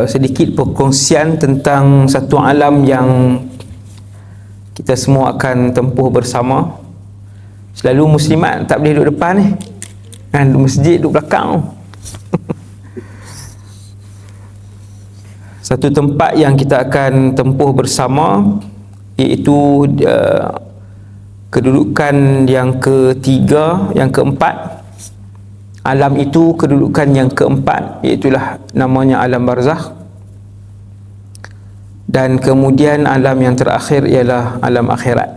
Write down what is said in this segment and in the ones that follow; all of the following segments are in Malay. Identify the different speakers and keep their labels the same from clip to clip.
Speaker 1: sedikit perkongsian tentang satu alam yang kita semua akan tempuh bersama. Selalu muslimat tak boleh duduk depan ni kan, masjid duduk belakang. Satu tempat yang kita akan tempuh bersama iaitu kedudukan yang ketiga, yang keempat. Alam itu kedudukan yang keempat, iaitulah namanya alam barzakh. Dan kemudian alam yang terakhir ialah alam akhirat.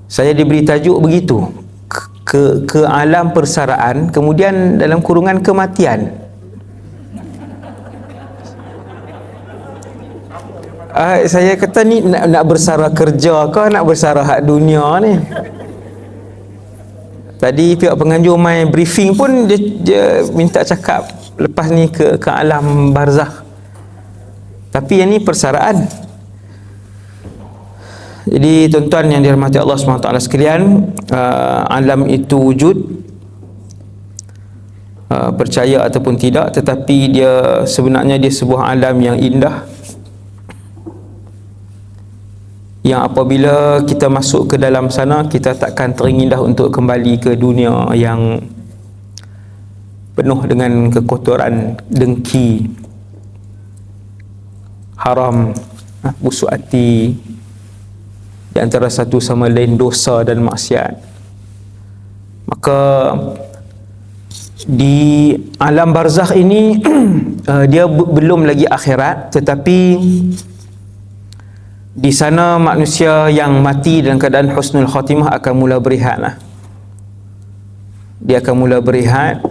Speaker 1: Saya diberi tajuk begitu, ke alam persaraan, kemudian dalam kurungan kematian. Saya kata ni nak bersara kerja ke nak bersara hak dunia ni. Tadi pihak penganjur main briefing pun dia minta cakap lepas ni ke alam barzakh. Tapi yang ni persaraan. Jadi tuan-tuan yang dirahmati Allah SWT sekalian, alam itu wujud, percaya ataupun tidak, tetapi dia sebenarnya dia sebuah alam yang indah, yang apabila kita masuk ke dalam sana, kita takkan teringindah untuk kembali ke dunia yang penuh dengan kekotoran, dengki, haram, busuk hati, di antara satu sama lain dosa dan maksiat. Maka di alam barzakh ini dia belum lagi akhirat, tetapi di sana manusia yang mati dalam keadaan husnul khatimah akan mula berehat lah. Dia akan mula berehat,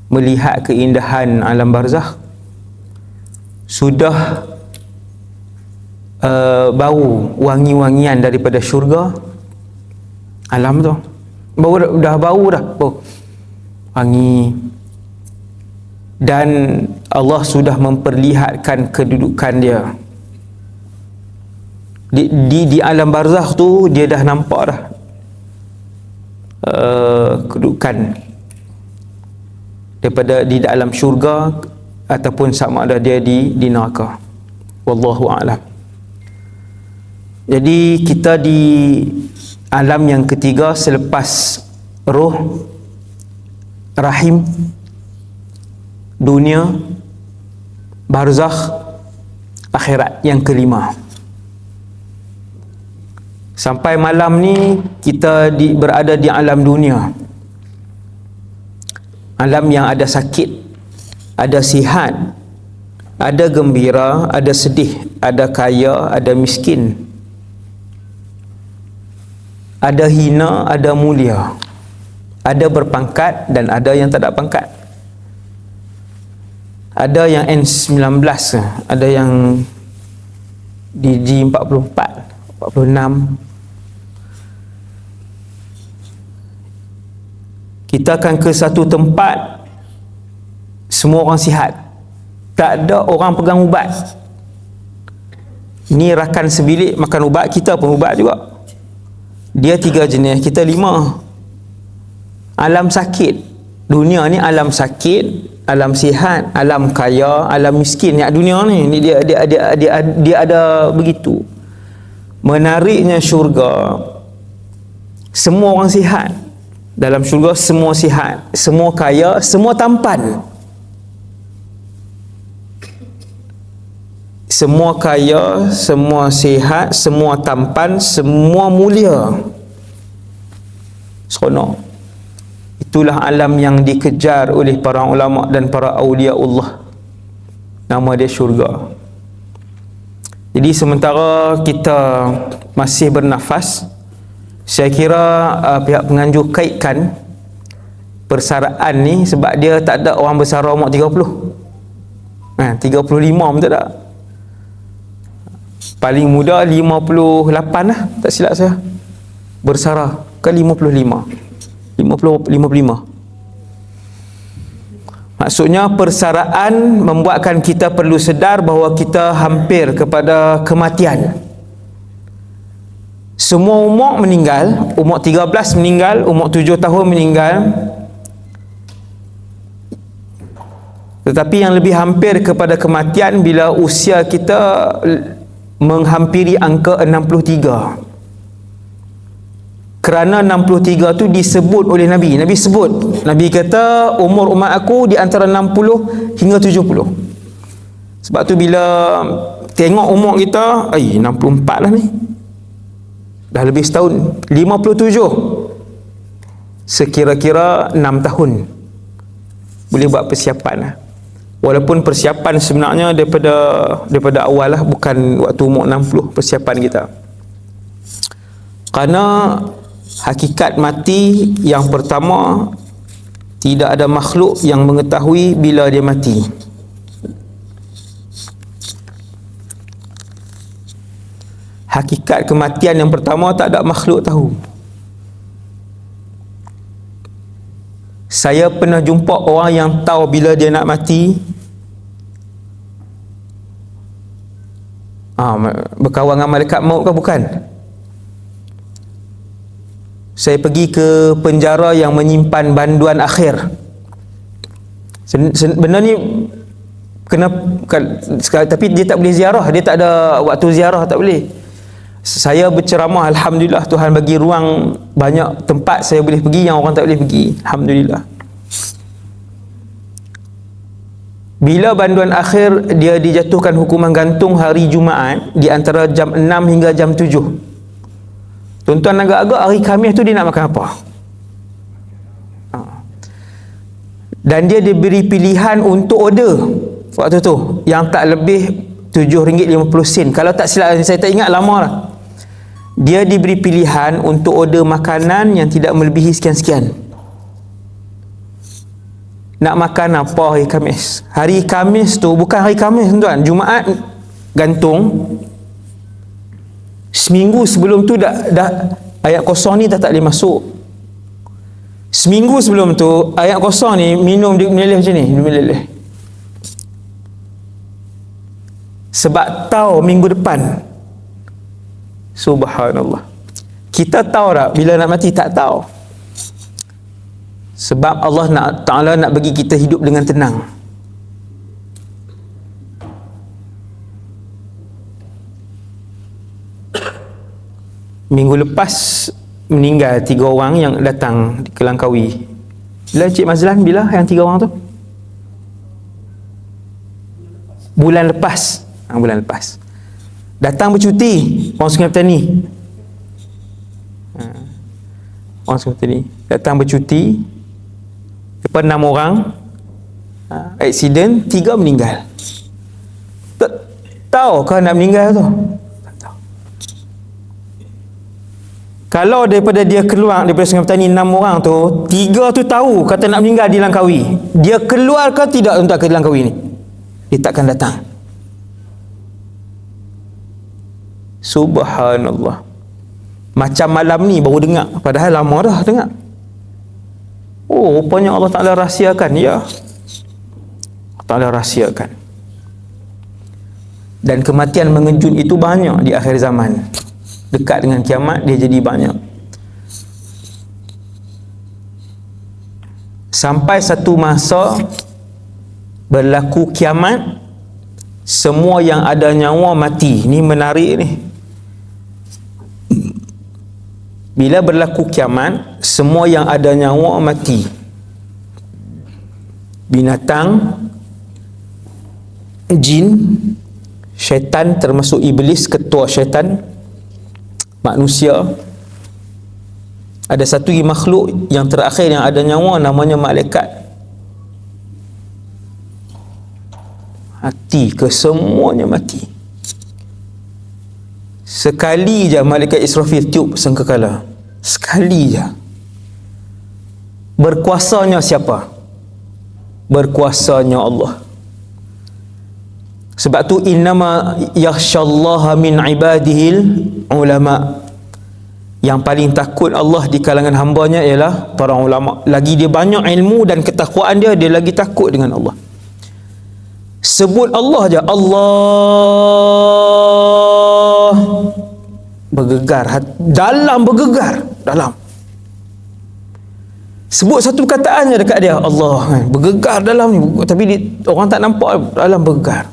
Speaker 1: melihat keindahan alam barzakh. Sudah bau wangi-wangian daripada syurga. Alam tu dah bau dah, wangi. Dan Allah sudah memperlihatkan kedudukan dia. Di alam barzakh tu dia dah nampak dah kedudukan daripada di dalam syurga ataupun sama ada dia di neraka. Wallahu a'lam. Jadi kita di alam yang ketiga selepas roh, rahim, dunia, barzakh, akhirat yang kelima. Sampai malam ni kita berada di alam dunia, alam yang ada sakit, ada sihat, ada gembira, ada sedih, ada kaya, ada miskin, ada hina, ada mulia, ada berpangkat dan ada yang tak ada pangkat, ada yang N19, ada yang DG44, 46. Kita akan ke satu tempat, semua orang sihat, tak ada orang pegang ubat. Ni rakan sebilik makan ubat, kita pun ubat juga. Dia 3 jenis, kita 5. Alam sakit, dunia ni alam sakit, alam sihat, alam kaya, alam miskin. Yang dunia ni dia ada begitu. Menariknya syurga, semua orang sihat. Dalam syurga semua sihat, semua kaya, semua tampan. Semua kaya, semua sihat, semua tampan, semua mulia. Seronok. Itulah alam yang dikejar oleh para ulama dan para awliya Allah. Nama dia syurga. Jadi sementara kita masih bernafas, saya kira pihak penganjur kaitkan persaraan ni sebab dia tak ada orang bersara umur 30. 35 pun tak ada. Paling muda 58 lah, tak silap saya. Bersara ke 55. 55. Maksudnya persaraan membuatkan kita perlu sedar bahawa kita hampir kepada kematian. Semua umur meninggal, umur 13 meninggal, umur 7 tahun meninggal, Tetapi yang lebih hampir kepada kematian bila usia kita menghampiri angka 63. Kerana 63 tu disebut oleh Nabi. Nabi sebut, Nabi kata umur umat aku di antara 60 hingga 70. Sebab tu bila tengok umur kita, 64 lah ni, dah lebih setahun. 57, sekira-kira 6 tahun boleh buat persiapan lah. Walaupun persiapan sebenarnya daripada awal lah, bukan waktu umur 60 persiapan kita. Kerana hakikat mati yang pertama, tidak ada makhluk yang mengetahui bila dia mati. Hakikat kematian yang pertama, tak ada makhluk tahu. Saya pernah jumpa orang yang tahu bila dia nak mati, berkawan dengan malaikat maut ke bukan? Saya pergi ke penjara yang menyimpan banduan akhir. Benda ni kena, tapi dia tak boleh ziarah, dia tak ada waktu ziarah, tak boleh. Saya berceramah, alhamdulillah Tuhan bagi ruang banyak tempat saya boleh pergi yang orang tak boleh pergi, alhamdulillah. Bila banduan akhir, dia dijatuhkan hukuman gantung hari Jumaat di antara jam 6 hingga jam 7. Tuan-tuan agak-agak hari Khamis tu dia nak makan apa? Dan dia diberi pilihan untuk order waktu tu yang tak lebih RM7.50. Kalau tak silap, saya tak ingat lama lah. Dia diberi pilihan untuk order makanan yang tidak melebihi sekian-sekian. Nak makan apa hari Khamis? Hari Khamis tu bukan hari Khamis tuan, Jumaat gantung. Seminggu sebelum tu dah ayat kosong ni dah tak boleh masuk. Seminggu sebelum tu ayat kosong ni minum meleleh macam ni, minum meleleh. Sebab tahu minggu depan. Subhanallah. Kita tahu tak bila nak mati? Tak tahu. Sebab Allah Ta'ala nak bagi kita hidup dengan tenang. Minggu lepas meninggal 3 orang yang datang ke Langkawi. Bila Cik Mazlan, bila yang 3 orang tu? Bulan lepas. Bulan lepas. Datang bercuti orang Sungai Petani. Orang Sungai Petani datang bercuti. Lepas 6 orang aksiden, 3 meninggal. Tak tahu kau nak meninggal tu? Tak tahu. Kalau daripada dia keluar daripada Sungai Petani 6 orang tu, 3 tu tahu kata nak meninggal di Langkawi. Dia keluar ke tidak untuk ke Langkawi ni? Dia takkan datang. Subhanallah. Macam malam ni baru dengar, padahal lama dah dengar. Oh, rupanya Allah Ta'ala rahsiakan. Ya, Allah Ta'ala rahsiakan. Dan kematian mengejut itu banyak di akhir zaman. Dekat dengan kiamat dia jadi banyak. Sampai satu masa berlaku kiamat, semua yang ada nyawa mati. Ni menarik ni. Bila berlaku kiamat, semua yang ada nyawa mati. Binatang, jin, syaitan termasuk iblis, ketua syaitan, manusia. Ada satu makhluk yang terakhir yang ada nyawa, namanya malaikat. Hati, kesemuanya mati. Sekali je malaikat Israfil tiup sangkakala. Sekali je. Berkuasanya siapa? Berkuasanya Allah. Sebab tu innama yakhshallaha min ibadihil ulama. Yang paling takut Allah di kalangan hambanya ialah para ulama. Lagi dia banyak ilmu dan ketakwaan dia, dia lagi takut dengan Allah. Sebut Allah je, Allah, bergegar, dalam bergegar, dalam. Sebut satu perkataan je dekat dia, Allah, bergegar dalam ni, tapi orang tak nampak, dalam bergegar.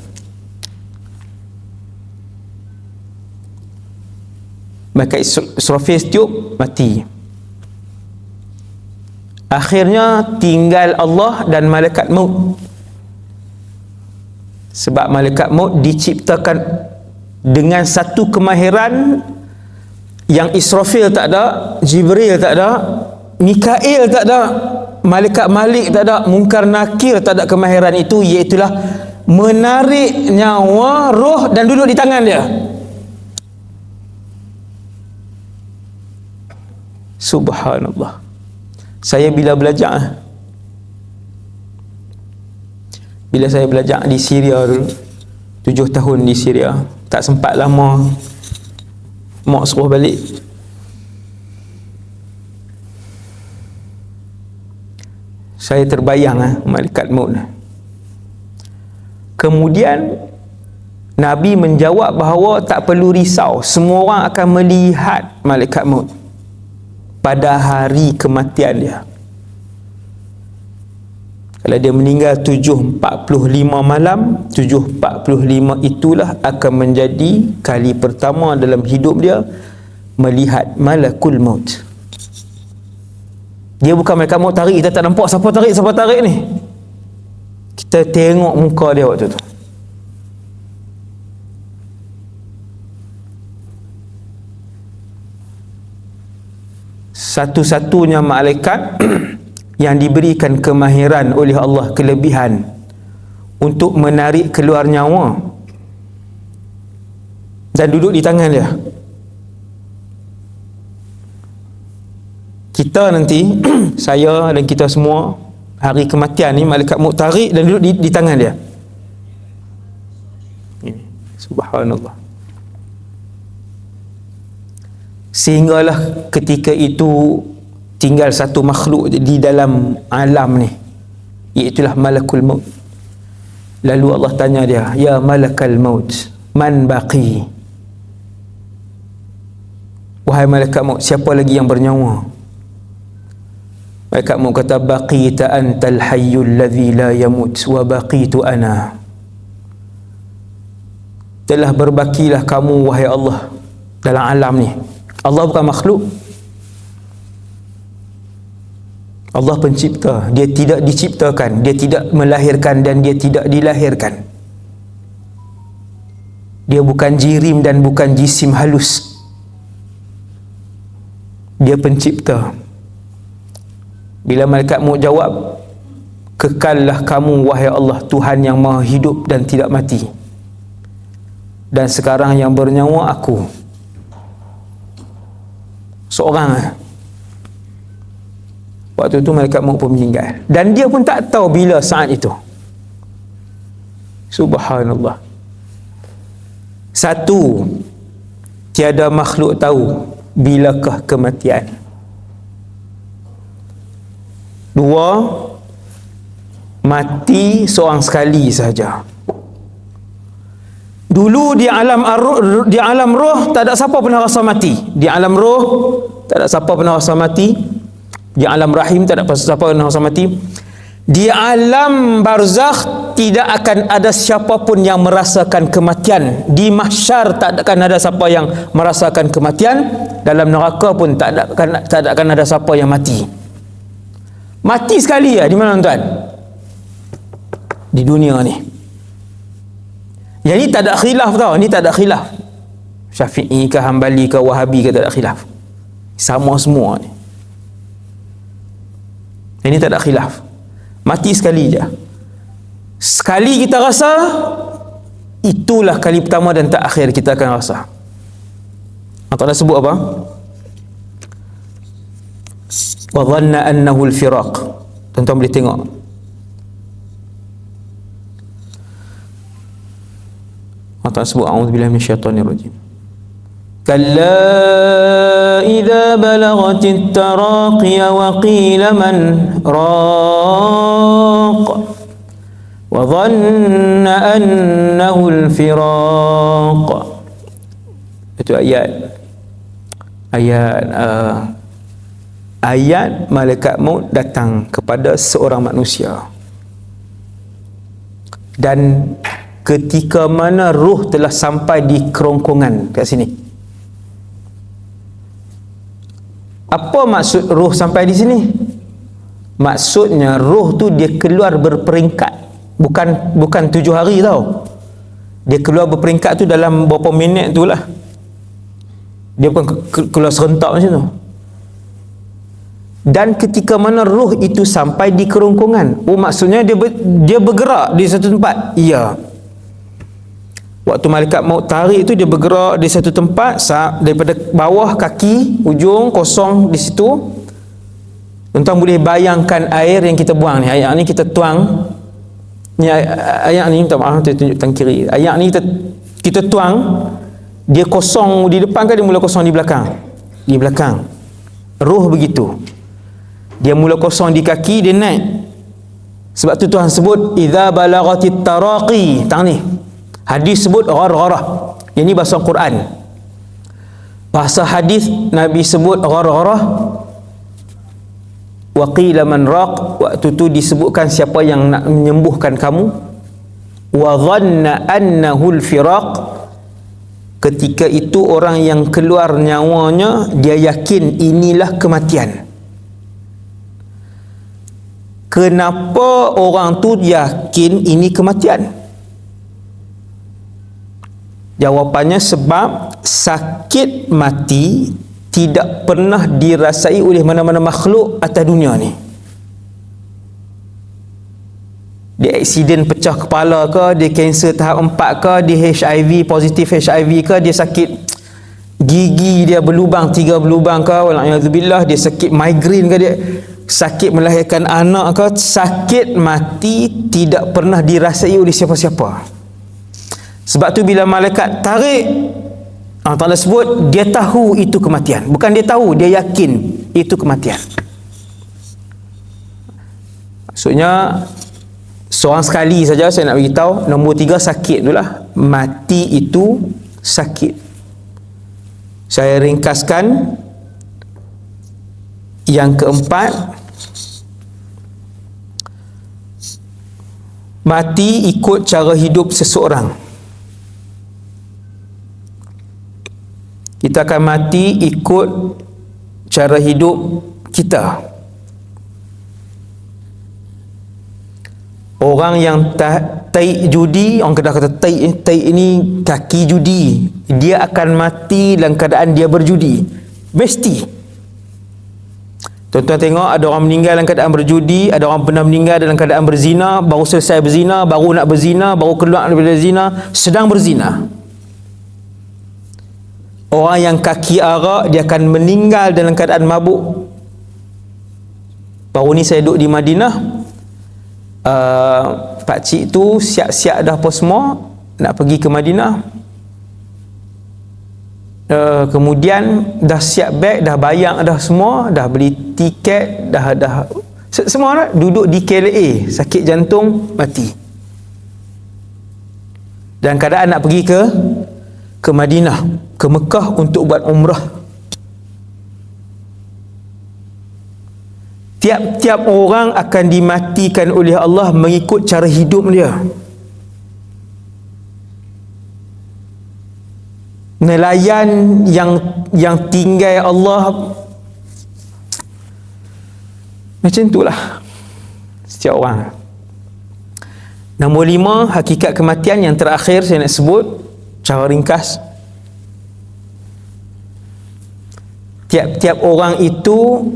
Speaker 1: Maka Israfil tiup, mati. Akhirnya tinggal Allah dan malaikat maut. Sebab malaikat maut diciptakan dengan satu kemahiran yang Israfil tak ada, Jibril tak ada, Mikail tak ada, malaikat Malik tak ada, Munkar Nakir tak ada kemahiran itu, iaitulah menarik nyawa roh dan duduk di tangan dia. Subhanallah. Saya bila belajar di Syria dulu, 7 tahun di Syria, tak sempat lama mak suruh balik. Saya terbayang malaikat maut. Kemudian Nabi menjawab bahawa tak perlu risau, semua orang akan melihat malaikat maut pada hari kematian dia. Kalau dia meninggal 7.45 malam, 7.45 itulah akan menjadi kali pertama dalam hidup dia melihat malakul maut. Dia bukan malaikat maut tarik, kita tak nampak siapa tarik ni. Kita tengok muka dia waktu tu. Satu-satunya malaikat yang diberikan kemahiran oleh Allah, kelebihan untuk menarik keluar nyawa dan duduk di tangan dia. Kita nanti saya dan kita semua hari kematian ni malaikat maut tarik dan duduk di tangan dia. Subhanallah. Sehinggalah ketika itu tinggal satu makhluk di dalam alam ni, iaitulah malakul maut. Lalu Allah tanya dia, ya malakal maut, man baqi? Wahai malaikat maut, siapa lagi yang bernyawa? Malaikat maut kata, baqita antal hayyul ladzi la yamut wa baqitu ana. Telah berbakilah kamu wahai Allah dalam alam ni. Allah bukan makhluk, Allah pencipta. Dia tidak diciptakan, dia tidak melahirkan dan dia tidak dilahirkan. Dia bukan jirim dan bukan jisim halus. Dia pencipta. Bila malaikat maut jawab, kekallah kamu wahai Allah, Tuhan yang maha hidup dan tidak mati, dan sekarang yang bernyawa aku seorang. Waktu tu malaikat maut pun meninggal dan dia pun tak tahu bila saat itu. Subhanallah. Satu, tiada makhluk tahu bilakah kematian. Dua, mati seorang sekali saja. Dulu di alam roh tak ada siapa pernah rasa mati. Di alam roh tak ada siapa pernah rasa mati. Di alam rahim tak ada siapa pernah rasa mati. Di alam barzakh tidak akan ada siapa pun yang merasakan kematian. Di mahsyar tak akan ada siapa yang merasakan kematian. Dalam neraka pun tak akan ada siapa yang mati. Mati sekali ya. Di mana tuan? Di dunia ni. Yang ni tak ada khilaf tau, ni tak ada khilaf. Syafi'i ke Hambali ke Wahabi ke, tak ada khilaf. Sama semua ni. Yang ni tak ada khilaf. Mati sekali je. Sekali kita rasa, itulah kali pertama dan terakhir kita akan rasa. Allah sebut apa? Wa dhanna annahu al-firaq. Tuan-tuan boleh tengok. Allah sebut, a'udzubillahi minasyaitonir rajim. Kalla idza balagatit taraqiya wa qila man raq wa dhanna annahu al-firaq. Itu ayat ayat malaikat maut datang kepada seorang manusia, dan ketika mana ruh telah sampai di kerongkongan kat sini. Apa maksud ruh sampai di sini? Maksudnya ruh tu dia keluar berperingkat, bukan 7 hari tau. Dia keluar berperingkat tu dalam berapa minit tu lah. Dia bukan keluar serentak macam tu. Dan ketika mana ruh itu sampai di kerongkongan, maksudnya dia bergerak di satu tempat. Ya, waktu malaikat maut tarik itu dia bergerak di satu tempat, daripada bawah kaki ujung kosong di situ. Tuan-tuan boleh bayangkan air yang kita buang ni, air ni kita tuang ni, air ni minta maaf saya tunjuk tang kiri, air ni kita tuang, dia kosong di depan ke dia mula kosong di belakang? Di belakang. Ruh begitu, dia mula kosong di kaki, dia naik. Sebab tu Tuhan sebut idza balaghatit taraqi, tang ni hadis sebut ghargharah. Ini bahasa Quran. Bahasa hadis Nabi sebut ghargharah. Wa qila man raq, waktu tu disebutkan siapa yang nak menyembuhkan kamu. Wa dhanna annahu al-firaq, ketika itu orang yang keluar nyawanya dia yakin inilah kematian. Kenapa orang tu yakin ini kematian? Jawapannya sebab sakit mati tidak pernah dirasai oleh mana-mana makhluk atas dunia ni. Dia aksiden pecah kepala ke, dia kanser tahap 4 ke, dia HIV, positif HIV ke, dia sakit gigi dia berlubang, 3 berlubang ke, wala'iyadzubillah, dia sakit migraine ke, dia sakit melahirkan anak ke. Sakit mati tidak pernah dirasai oleh siapa-siapa. Sebab tu bila malaikat tarik, Allah Ta'ala sebut dia tahu itu kematian. Bukan dia tahu, dia yakin itu kematian. Maksudnya seorang sekali saja saya nak beritahu. Nombor 3 sakit itulah. Mati itu sakit. Saya ringkaskan. Yang keempat, mati ikut cara hidup seseorang. Kita akan mati ikut cara hidup kita. Orang yang taik judi, orang Kedah kata taik ini kaki judi, dia akan mati dalam keadaan dia berjudi. Mesti. Tuan-tuan tengok, ada orang meninggal dalam keadaan berjudi, ada orang pernah meninggal dalam keadaan berzina, baru selesai berzina, baru nak berzina, baru keluar daripada zina, sedang berzina. Orang yang kaki arak, dia akan meninggal dalam keadaan mabuk. Baru ni saya duduk di Madinah, pakcik tu siap-siap dah apa semua nak pergi ke Madinah. Kemudian dah siap beg, dah bayar dah semua, dah beli tiket, dah semua dah, duduk di KLA, sakit jantung, mati. Dan keadaan nak pergi ke Madinah, ke Mekah untuk buat umrah. Tiap-tiap orang akan dimatikan oleh Allah mengikut cara hidup dia. Nelayan yang tinggal Allah macam itulah setiap orang. Nombor 5, hakikat kematian yang terakhir saya nak sebut cara ringkas. Tiap-tiap orang itu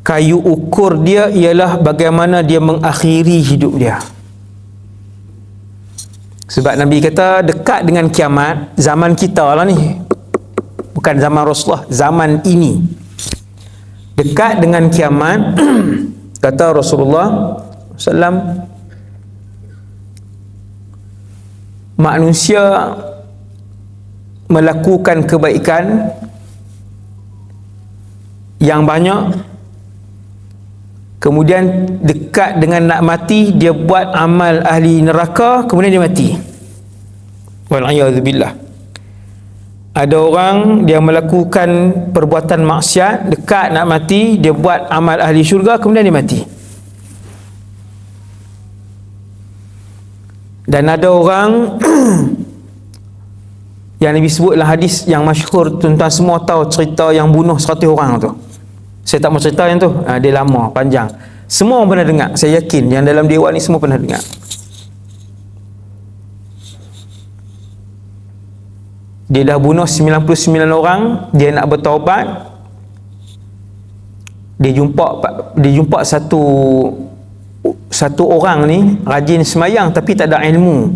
Speaker 1: kayu ukur dia ialah bagaimana dia mengakhiri hidup dia. Sebab Nabi kata dekat dengan kiamat, zaman kita lah ni, bukan zaman Rasulullah, zaman ini dekat dengan kiamat. Kata Rasulullah SAW, manusia melakukan kebaikan yang banyak, kemudian dekat dengan nak mati dia buat amal ahli neraka, kemudian dia mati. Wal'iyadzubillah. Ada orang dia melakukan perbuatan maksiat, dekat nak mati, dia buat amal ahli syurga, kemudian dia mati. Dan ada orang yang Nabi sebut dalam hadis yang masyhur, tuan-tuan semua tahu cerita yang bunuh 100 orang tu. Saya tak mau cerita yang tu, dia lama, panjang. Semua orang pernah dengar, saya yakin yang dalam dewan ni semua pernah dengar. Dia dah bunuh 99 orang, dia nak bertaubat. Dia jumpa satu orang ni rajin semayang tapi tak ada ilmu.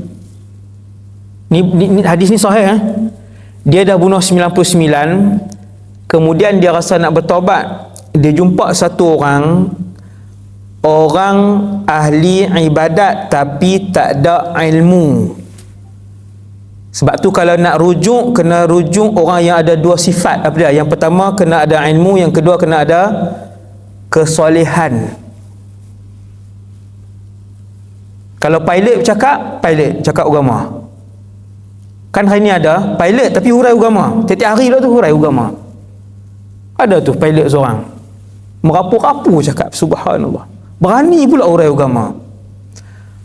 Speaker 1: Ni hadis ni sahih. Dia dah bunuh 99, kemudian dia rasa nak bertaubat. Dia jumpa satu orang ahli ibadat tapi tak ada ilmu. Sebab tu kalau nak rujuk, kena rujuk orang yang ada dua sifat. Apa dia? Yang pertama kena ada ilmu, yang kedua kena ada kesolehan. Kalau pilot cakap agama. Kan hari ni ada pilot tapi hurai agama. Tiap-tiap hari lah tu hurai agama. Ada tu pilot seorang. Merapu-rapu cakap, subhanallah. Berani pula hurai agama.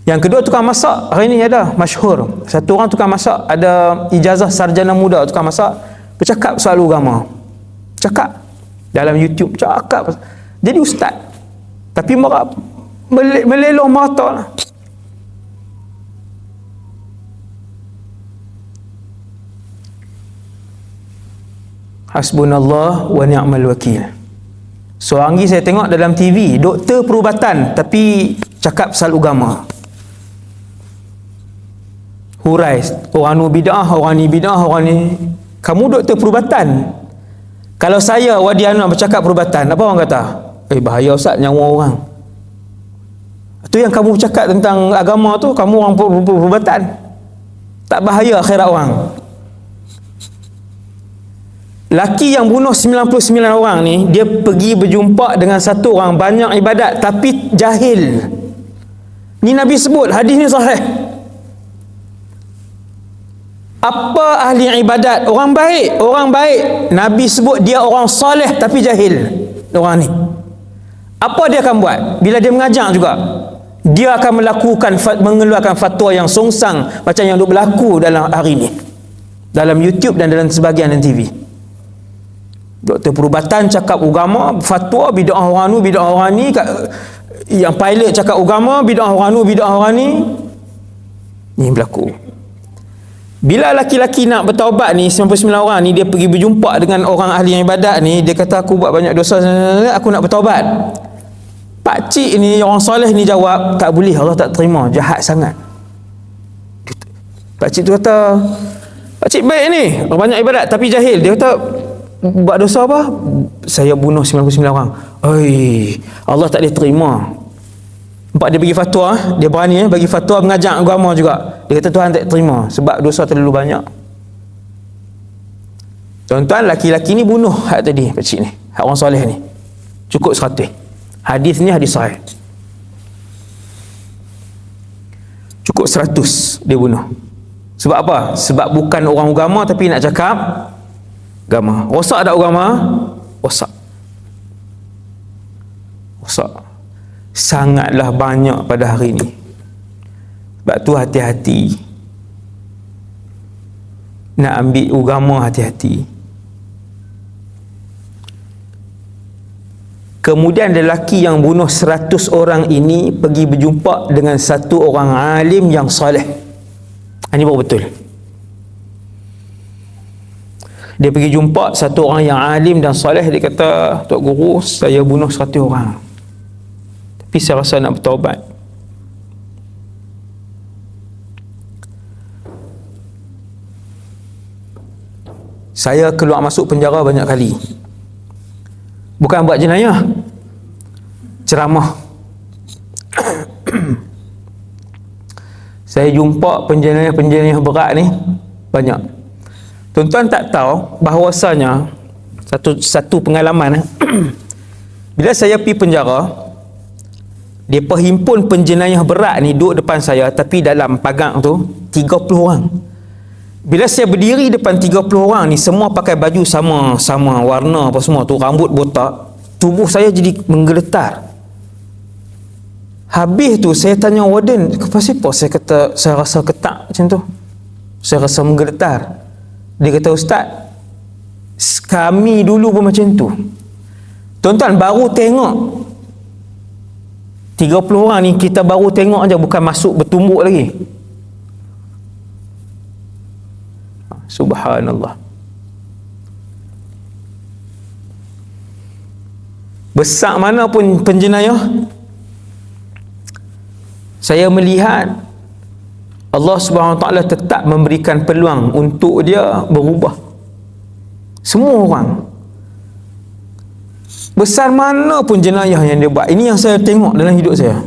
Speaker 1: Yang kedua tukang masak, hari ni ada masyhur. Satu orang tukang masak, ada ijazah sarjana muda tukang masak, bercakap soal agama. Cakap dalam YouTube, cakap. Jadi ustaz. Tapi melelong mata lah. Hasbunallah wa ni'mal wakil. Seorang lagi saya tengok dalam TV, doktor perubatan tapi cakap pasal agama. Hurai, orang ni bid'ah, orang ni bid'ah, orang ni. Kamu doktor perubatan. Kalau saya Wadiana bercakap perubatan, apa orang kata? Bahaya ustaz, nyawa orang. Itu yang kamu cakap tentang agama tu, kamu orang perubatan. Tak bahaya akhirat orang. Laki yang bunuh 99 orang ni, dia pergi berjumpa dengan satu orang banyak ibadat tapi jahil. Ni Nabi sebut, hadis ni sahih. Apa ahli ibadat? Orang baik. Orang baik, Nabi sebut dia orang soleh tapi jahil. Orang ni apa dia akan buat? Bila dia mengajar juga, dia akan mengeluarkan fatwa yang songsang macam yang duk berlaku dalam hari ni dalam YouTube dan dalam sebahagian TV. Doktor perubatan cakap agama, fatwa bid'ah orang ni, bid'ah orang ni. Yang pilot cakap agama, bid'ah orang ni, bid'ah orang ni. Ni berlaku. Bila laki-laki nak bertaubat ni, 99 orang ni, dia pergi berjumpa dengan orang ahli ibadat ni, dia kata aku buat banyak dosa, aku nak bertaubat. Pakcik ni, orang soleh ni jawab, tak boleh, Allah tak terima, jahat sangat. Pakcik tu kata, pakcik baik ni, banyak ibadat tapi jahil. Dia kata, buat dosa apa? Saya bunuh 99 orang. Allah tak boleh terima. Nampak dia bagi fatwa, dia berani bagi fatwa mengajak agama juga. Dia kata Tuhan tak terima sebab dosa terlalu banyak. Tuan-tuan, laki-laki ni bunuh hak tadi, pakcik ni, hak orang soleh ni. Cukup 100. Hadis ni hadis sahih. Cukup 100 dia bunuh. Sebab apa? Sebab bukan orang agama tapi nak cakap agama. Rosak tak agama? Rosak. Sangatlah banyak pada hari ni. Sebab tu hati-hati. Nak ambil agama, hati-hati. Kemudian lelaki yang bunuh 100 orang ini pergi berjumpa dengan satu orang alim yang soleh. Ini baru betul. Dia pergi jumpa satu orang yang alim dan soleh. Dia kata, Tok Guru, saya bunuh 100 orang tapi saya rasa nak bertaubat. Saya keluar masuk penjara banyak kali. Bukan buat jenayah, ceramah. Saya jumpa penjenayah berat ni banyak. Tuan-tuan tak tahu bahawasanya satu pengalaman bila saya pergi penjara, dia perhimpun penjenayah berat ni duduk depan saya, tapi dalam pagar tu 30 orang. Bila saya berdiri depan 30 orang ni, semua pakai baju sama warna apa semua tu, rambut botak, tubuh saya jadi menggeletar. Habis tu saya tanya warden, kenapa saya kata saya rasa ketak macam tu, saya rasa menggeletar. Dia kata, ustaz, kami dulu pun macam tu. Tuan-tuan baru tengok 30 orang ni, kita baru tengok aja, bukan masuk bertumbuk lagi. Subhanallah. Besar mana pun penjenayah, saya melihat Allah Subhanahu Wa Taala tetap memberikan peluang untuk dia berubah. Semua orang, besar mana pun jenayah yang dia buat, ini yang saya tengok dalam hidup saya,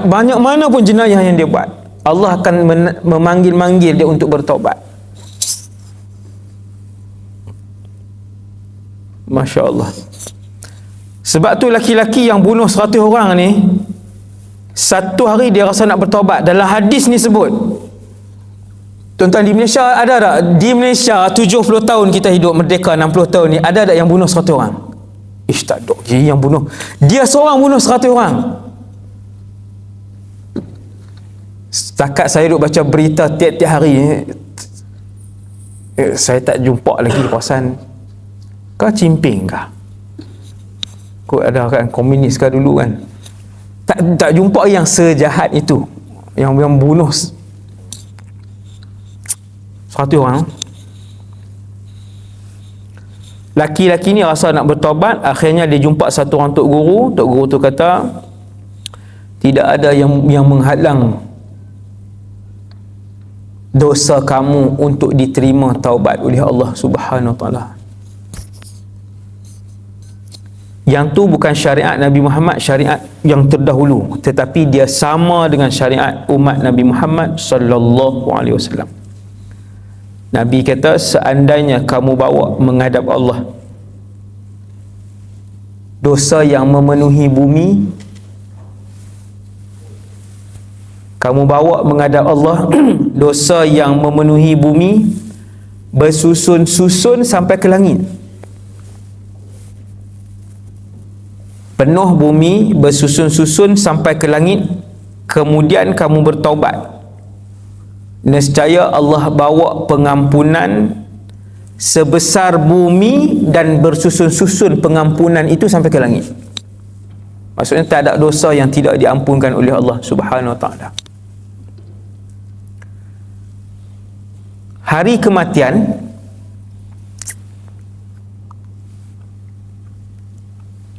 Speaker 1: banyak mana pun jenayah yang dia buat, Allah akan memanggil-manggil dia untuk bertaubat. Masya Allah. Sebab tu laki-laki yang bunuh 100 orang ni, satu hari dia rasa nak bertaubat. Dalam hadis ni sebut, tuan-tuan, di Malaysia ada tak? Di Malaysia 70 tahun kita hidup merdeka, 60 tahun ni, ada tak yang bunuh 100 orang? Ish, tak ada yang bunuh. Dia seorang bunuh 100 orang. Setakat saya duk baca berita tiap-tiap hari, saya tak jumpa lagi perasan kau cimping kah? Kau ada kan komunis kah dulu kan? Tak jumpa yang sejahat itu, yang bunuh 100 orang. Laki-laki ni rasa nak bertaubat, akhirnya dia jumpa satu orang tok guru. Tok guru tu kata, tidak ada yang menghalang dosa kamu untuk diterima taubat oleh Allah Subhanahu Wa Taala. Yang tu bukan syariat Nabi Muhammad, syariat yang terdahulu, tetapi dia sama dengan syariat umat Nabi Muhammad sallallahu alaihi wasallam. Nabi kata, seandainya kamu bawa menghadap Allah dosa yang memenuhi bumi, kamu bawa menghadap Allah dosa yang memenuhi bumi, bersusun-susun sampai ke langit. Penuh bumi, bersusun-susun sampai ke langit, kemudian kamu bertaubat, nescaya Allah bawa pengampunan sebesar bumi dan bersusun-susun pengampunan itu sampai ke langit. Maksudnya tak ada dosa yang tidak diampunkan oleh Allah Subhanahu Wa Taala. Hari kematian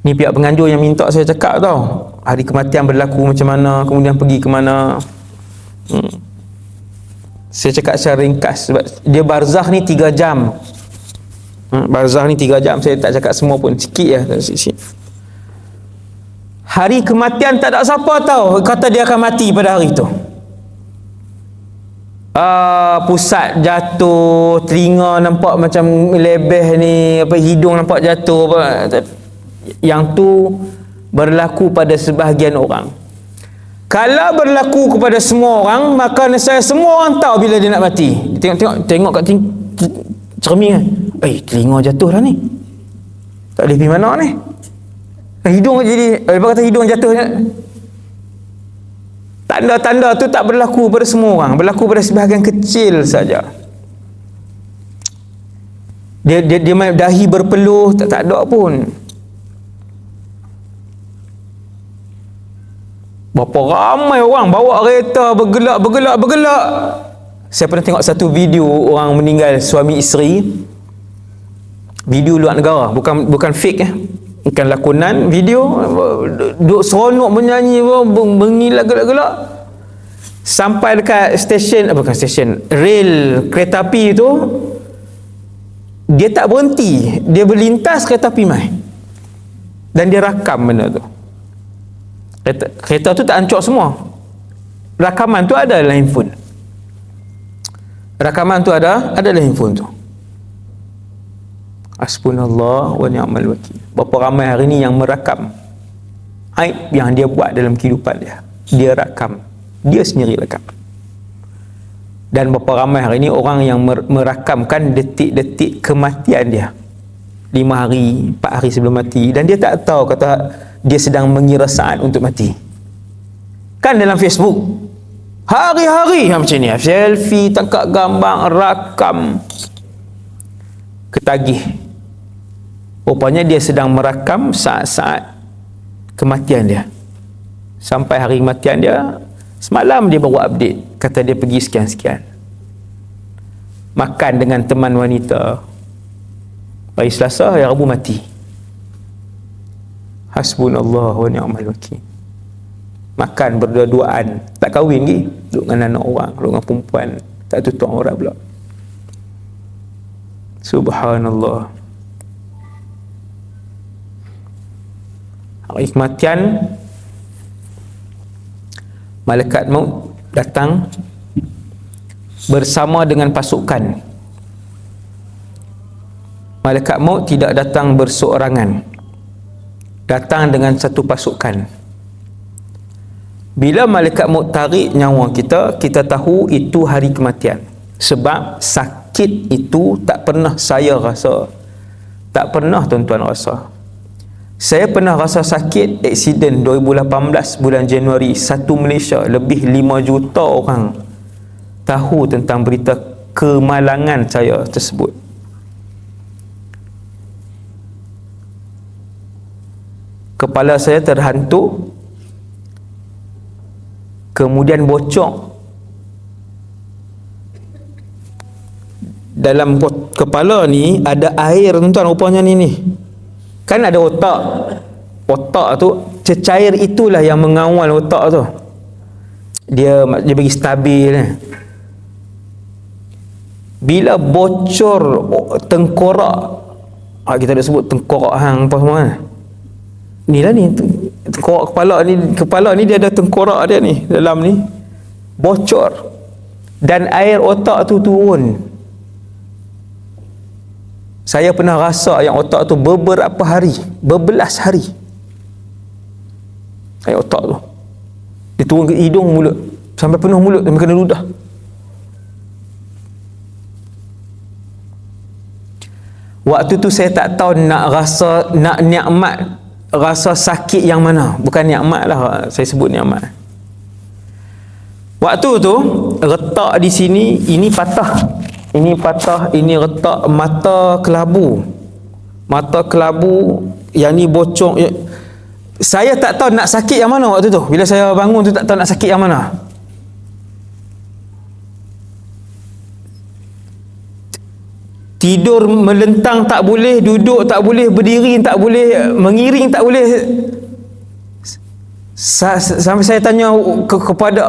Speaker 1: ni, pihak penganjur yang minta saya cakap tau, hari kematian berlaku macam mana, kemudian pergi ke mana. Saya cakap secara ringkas sebab dia barzakh ni 3 jam. Barzakh ni 3 jam, saya tak cakap semua pun, sikit ya, sikit. Hari kematian tak ada siapa tahu kata dia akan mati pada hari tu. Pusat jatuh, telinga nampak macam melebeh ni, apa, hidung nampak jatuh, apa. Yang tu berlaku pada sebahagian orang. Kalau berlaku kepada semua orang, maka nescaya semua orang tahu bila dia nak mati. Tengok kat cermin kan, telinga jatuh dah ni, tak boleh pergi mana ni, hidung jadi, lepas kata hidung jatuh. Tanda-tanda tu tak berlaku pada semua orang, berlaku pada sebahagian kecil saja. Dia dahi berpeluh, tak ada pun. Berapa ramai orang bawa kereta bergelak. Saya pernah tengok satu video orang meninggal, suami isteri, video luar negara, bukan fake bukan lakonan, video, duk seronok menyanyi, mengilak gelak-gelak sampai dekat stesen, bukan stesen, rel kereta api tu, dia tak berhenti, dia berlintas kereta api mai, dan dia rakam benda tu. Kereta tu tak hancur semua, rakaman tu ada dalam handphone, rakaman tu ada dalam handphone tu. Hasbunallah wa ni'mal wakil. Berapa ramai hari ni yang merakam aib yang dia buat dalam kehidupan dia, dia rakam, dia sendiri rakam. Dan berapa ramai hari ni orang yang merakamkan detik-detik kematian dia, 5 hari, 4 hari sebelum mati, dan dia tak tahu kata dia sedang mengira saat untuk mati. Kan dalam Facebook hari-hari macam ni, selfie, tangkap gambar, rakam, ketagih. Rupanya dia sedang merakam saat-saat kematian dia. Sampai hari kematian dia, semalam dia baru update, kata dia pergi sekian-sekian, makan dengan teman wanita, hari Selasa, hari Rabu mati. Hasbunallah wa ni'mal wakil. Makan berdua-duaan, tak kahwin lagi, duduk dengan anak orang, duduk dengan perempuan, tak tutup aurat pula. Subhanallah. Hari kematian, malaikat maut datang bersama dengan pasukan. Malaikat maut tidak datang berseorangan, datang dengan satu pasukan. Bila malaikat maut tarik nyawa kita, kita tahu itu hari kematian. Sebab sakit itu tak pernah saya rasa, tak pernah tuan-tuan rasa. Saya pernah rasa sakit aksiden 2018 bulan Januari. Satu Malaysia, lebih 5 juta orang tahu tentang berita kemalangan saya tersebut. Kepala saya terhantuk, kemudian bocor. Dalam kepala ni ada air tuan-tuan, rupanya ni. Kan ada otak. Otak tu, cecair itulah yang mengawal otak tu. Dia bagi stabil. Bila bocor tengkorak, kita dah sebut tengkorak hang apa semua kan. Inilah ni tengkorak kepala ni dia ada tengkorak dia ni dalam ni, bocor dan air otak tu turun. Saya pernah rasa yang otak tu beberapa hari, berbelas hari, air otak tu dia turun ke hidung, mulut, sampai penuh mulut dan kena ludah. Waktu tu saya tak tahu nak rasa, nak nikmat rasa sakit yang mana. Bukan nikmat lah, saya sebut nikmat. Waktu tu retak di sini, ini patah, ini patah, ini retak mata kelabu, yang ni bocor. Saya tak tahu nak sakit yang mana waktu tu. Bila saya bangun tu tak tahu nak sakit yang mana. Tidur melentang tak boleh, duduk tak boleh, berdiri tak boleh, mengiring tak boleh. Sampai saya tanya kepada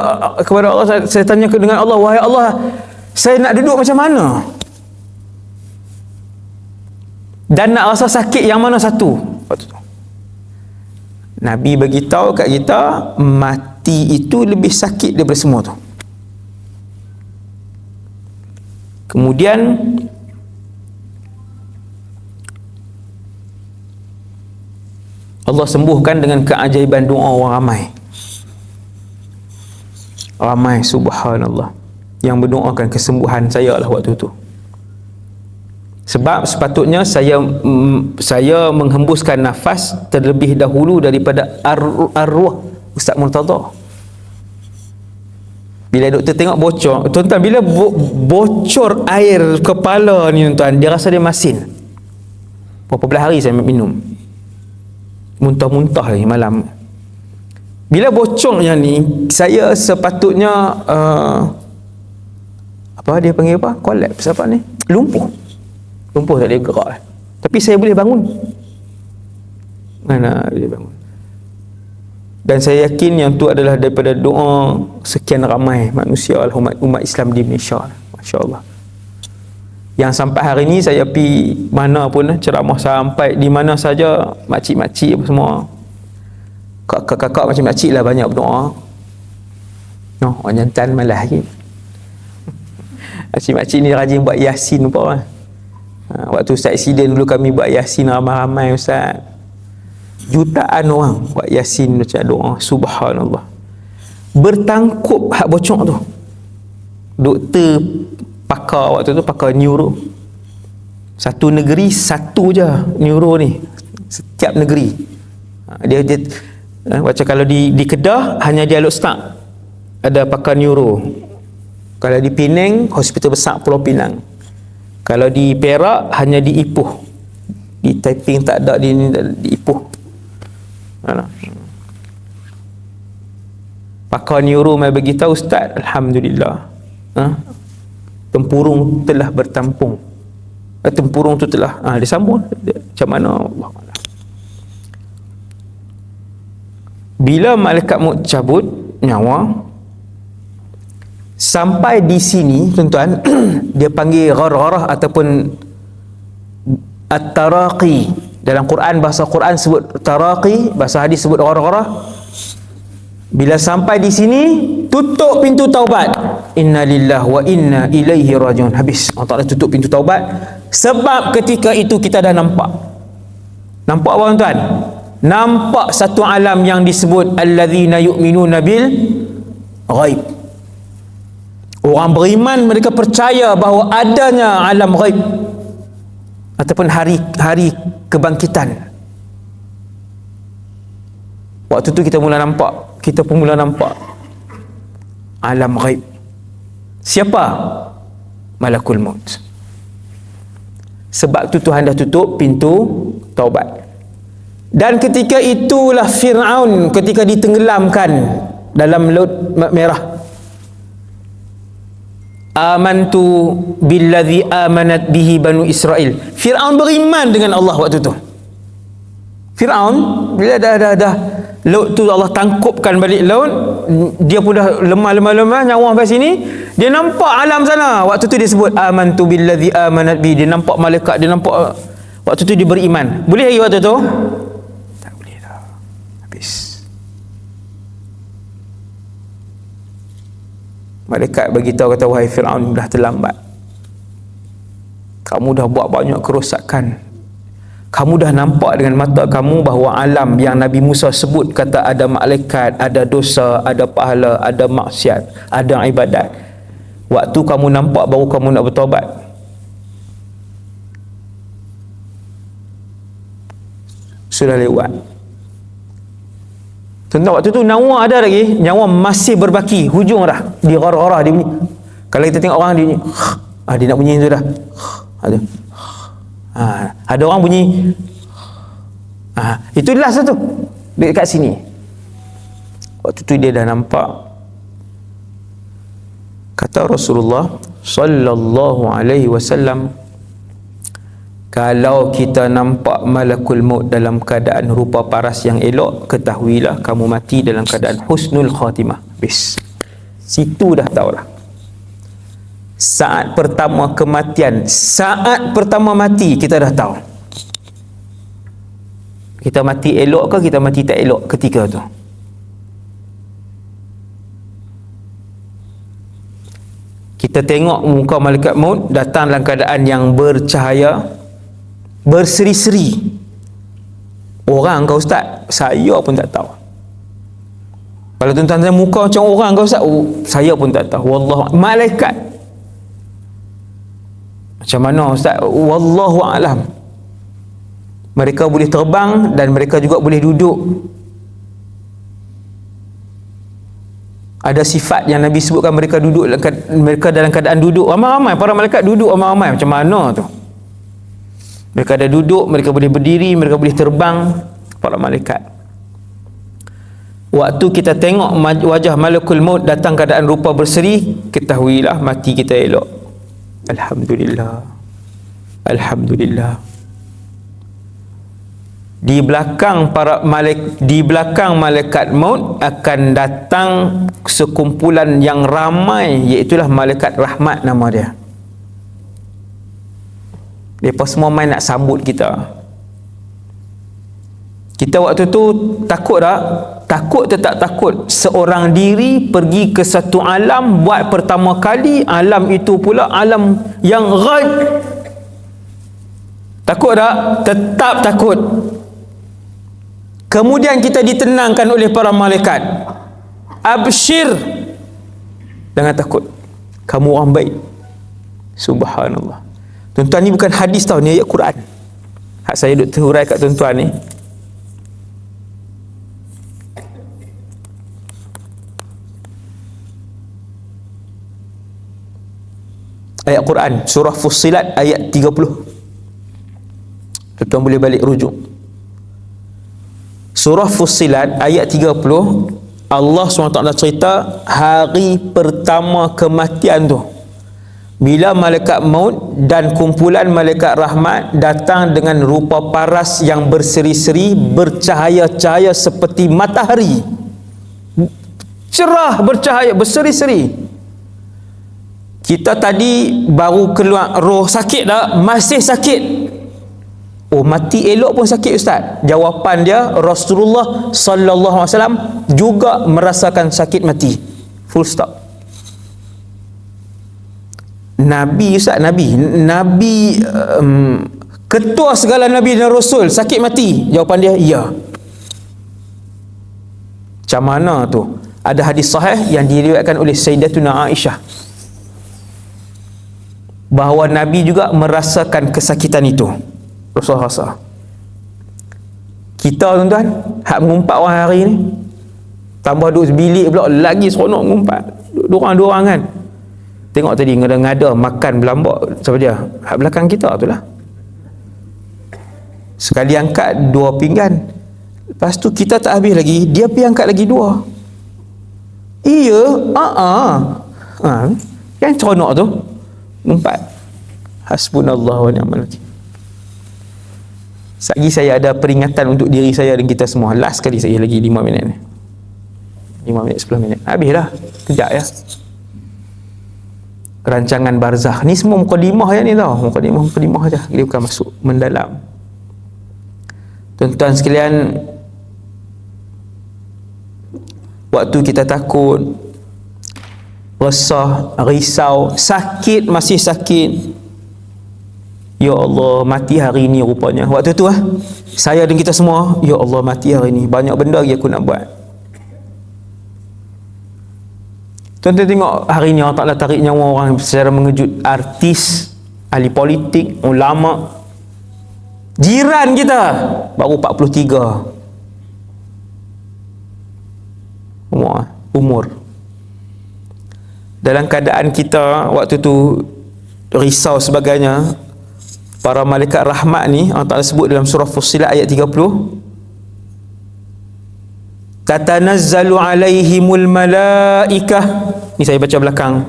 Speaker 1: Allah, saya tanya dengan Allah, wahai Allah, saya nak duduk macam mana? Dan nak rasa sakit yang mana satu? Nabi bagi tahu kat kita, mati itu lebih sakit daripada semua tu. Kemudian Allah sembuhkan dengan keajaiban doa orang ramai. Ramai, subhanallah, yang berdoakan kesembuhan saya lah waktu tu. Sebab sepatutnya saya menghembuskan nafas terlebih dahulu daripada arwah Ustaz Murtada. Bila doktor tengok bocor, tuan-tuan, bila bocor air kepala ni tuan-tuan, dia rasa dia masin. Berapa belas hari saya minum, muntah-muntah lagi malam. Bila bocornya ni, saya sepatutnya apa dia panggil apa? Collapse apa ni? Lumpuh tak boleh gerak. Tapi saya boleh bangun. Mana boleh bangun. Dan saya yakin yang tu adalah daripada doa sekian ramai manusia, umat Islam di Malaysia. Masya-Allah. Yang sampai hari ni saya pergi mana pun, ceramah sampai di mana saja, makcik-makcik apa semua, kakak-kakak makcik-makcik lah banyak berdoa. Orang jantan malah lagi. Makcik-makcik ni rajin buat yasin apa lah. Waktu Ustaz Eksiden dulu kami buat yasin ramai-ramai Ustaz. Jutaan orang buat yasin macam doa, subhanallah. Bertangkup hak bocor tu. doktor pakar waktu tu, pakar neuro. Satu negeri satu je neuro ni, setiap negeri. Dia macam kalau di Kedah hanya di Alok Setak ada pakar neuro. Kalau di Penang, hospital besar Pulau Pinang. Kalau di Perak hanya di Ipoh. Di Taiping tak ada, di Ipoh. Pakar neuro mai bagi tahu, ustaz, alhamdulillah, tempurung telah bertampung. Tempurung tu telah disambung. Macam mana Allah? Bila malaikat maut cabut nyawa, sampai di sini tuan-tuan, dia panggil ghargharah ataupun at-taraqi. Dalam Quran, bahasa Quran sebut taraqi, bahasa hadis sebut ghargharah. Bila sampai di sini, tutup pintu taubat. Inna lillahi wa inna ilaihi rajiun. Habis. Allah Ta'ala tutup pintu taubat. Sebab ketika itu kita dah nampak. Nampak apa tuan-tuan? Nampak satu alam yang disebut alladzina yu'minuna bil ghaib. Orang beriman, mereka percaya bahawa adanya alam ghaib ataupun hari kebangkitan. Waktu tu kita pun mula nampak alam ghaib. Siapa? Malakul maut. Sebab tu Tuhan dah tutup pintu taubat. Dan ketika itulah Fir'aun ketika ditenggelamkan dalam Laut Merah. Amantu billadhi amanat bihi Banu Israel. Fir'aun beriman dengan Allah waktu tu. Fir'aun bila dah laut tu Allah tangkupkan balik laut, dia pun dah lemah nyawa sampai sini, dia nampak alam sana. Waktu tu dia sebut amantu billadhi amanat bihi. Dia nampak malaikat, dia nampak. Waktu tu dia beriman. Boleh lagi waktu tu? Tak boleh dah. Habis. Malaikat bagi tahu, kata, wahai Fir'aun, dah terlambat. Kamu dah buat banyak kerosakan. Kamu dah nampak dengan mata kamu bahawa alam yang Nabi Musa sebut, kata ada malaikat, ada dosa, ada pahala, ada maksiat, ada ibadat. Waktu kamu nampak baru kamu nak bertaubat. Sudah lewat. Tentang waktu tu nyawa ada lagi, nyawa masih berbaki, hujung dah di ghargharah dia bunyi. Kalau kita tengok orang dia bunyi, dia nak bunyi tu dah. Ada orang bunyi, itu last tu dekat sini. Waktu tu dia dah nampak. Kata Rasulullah sallallahu alaihi wasallam, kalau kita nampak malakul maut dalam keadaan rupa paras yang elok, ketahuilah kamu mati dalam keadaan husnul khatimah. Bis. Situ dah tahulah. Saat pertama kematian, saat pertama mati, kita dah tahu. Kita mati elok ke kita mati tak elok ketika tu. Kita tengok muka malaikat maut datang dalam keadaan yang bercahaya, berseri-seri. Orang kau ustaz? Saya pun tak tahu. Kalau tuan-tuan tanya muka macam orang kau ustaz? Saya pun tak tahu. Wallah, malaikat. Macam mana ustaz? Wallahu a'lam. Mereka boleh terbang dan mereka juga boleh duduk. Ada sifat yang Nabi sebutkan, mereka duduk, mereka dalam keadaan duduk ramai-ramai. Para malaikat duduk ramai-ramai. Macam mana tu? Mereka ada duduk, mereka boleh berdiri, mereka boleh terbang. Para malaikat. Waktu kita tengok wajah malakul maut datang keadaan rupa berseri, ketahuilah mati kita elok. Alhamdulillah. Alhamdulillah. Di belakang malaikat maut akan datang sekumpulan yang ramai, iaitulah malaikat rahmat nama dia. Mereka semua main nak sambut kita. Kita waktu tu takut tak? Takut atau tak takut? Seorang diri pergi ke satu alam buat pertama kali, alam itu pula alam yang ghaib. Takut tak? Tetap takut. Kemudian kita ditenangkan oleh para malaikat. Absyir, jangan takut. Kamu orang baik. Subhanallah. Tuan-tuan, ni bukan hadis tau, ni ayat Quran. Hak saya duk terhurai kat tuan-tuan ni. Ayat Quran, surah Fussilat ayat 30. Tuan-tuan boleh balik rujuk. Surah Fussilat ayat 30, Allah SWT cerita hari pertama kematian tu, bila malaikat maut dan kumpulan malaikat rahmat datang dengan rupa paras yang berseri-seri, bercahaya-cahaya seperti matahari, cerah, bercahaya, berseri-seri. Kita tadi baru keluar roh, sakit tak? Masih sakit. Oh, mati elok pun sakit, Ustaz. Jawapan dia, Rasulullah sallallahu alaihi wasallam juga merasakan sakit mati. Full stop. Nabi, Ustaz, Nabi ketua segala Nabi dan Rasul sakit mati. Jawapan dia, ya. Macam mana tu? Ada hadis sahih yang diriwayatkan oleh Sayyidatuna Aisyah bahawa Nabi juga merasakan kesakitan itu. Rasulullah rasa. Kita, tuan-tuan, hak mengumpat orang hari ni, tambah duduk bilik pula lagi seronok mengumpat. Dua orang kan. Tengok tadi ngada-ngada makan belambak, siapa dia? Hak belakang kita tu lah. Sekali angkat 2 pinggan, lepas tu kita tak habis lagi, dia pergi angkat lagi 2. Iya, yang seronok tu empat. Hasbunallah wa ni'mal wakil. Lagi saya ada peringatan untuk diri saya dan kita semua. Last sekali saya lagi 5 minit ni. 5 minit, 10 minit. Habis dah. Kejap ya. Rancangan barzakh. Ni semua mukadimah je ni tau. Mukadimah je. Dia bukan masuk mendalam. Tuan-tuan sekalian, waktu kita takut, resah, risau, sakit, masih sakit, ya Allah, mati hari ni rupanya. Waktu tu saya dan kita semua, ya Allah, mati hari ni, banyak benda lagi aku nak buat. Tuan-tuan tengok hari ni Allah Ta'ala tarik nyawa orang secara mengejut. Artis, ahli politik, ulama, jiran kita baru 43 umur. Dalam keadaan kita waktu tu risau sebagainya, para malaikat rahmat ni Allah Ta'ala sebut dalam surah Fussilat ayat 30, tatanazzalu alaihimul malaikah. Ni saya baca belakang.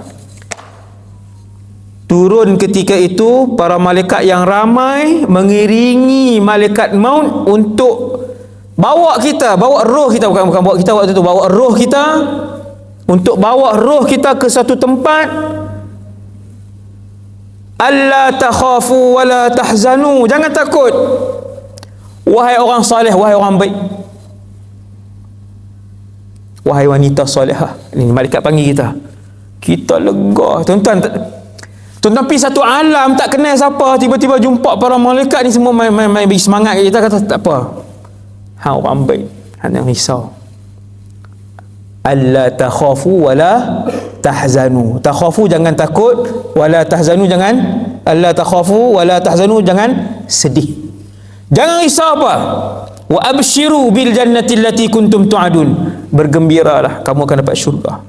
Speaker 1: Turun ketika itu para malaikat yang ramai mengiringi malaikat maut untuk bawa kita, bawa roh kita, bukan bawa kita waktu tu, bawa roh kita, untuk bawa roh kita ke satu tempat. Alla takhafu wa la tahzanu, jangan takut wahai orang saleh, wahai orang baik, wahai wanita salihah. Ini malaikat panggil kita lega. Tuan-tuan pergi satu alam tak kenal siapa, tiba-tiba jumpa para malaikat ni semua main bagi semangat kita, kata tak apa, hang orang baik, hang jangan risau. Alla takhafu wala tahzanu. Takhafu jangan takut, wala tahzanu jangan, alla takhafu wala tahzanu jangan sedih, jangan risau apa. Wa abshiru bil jannati allati kuntum tu'adun. Bergembiralah, kamu akan dapat syurga.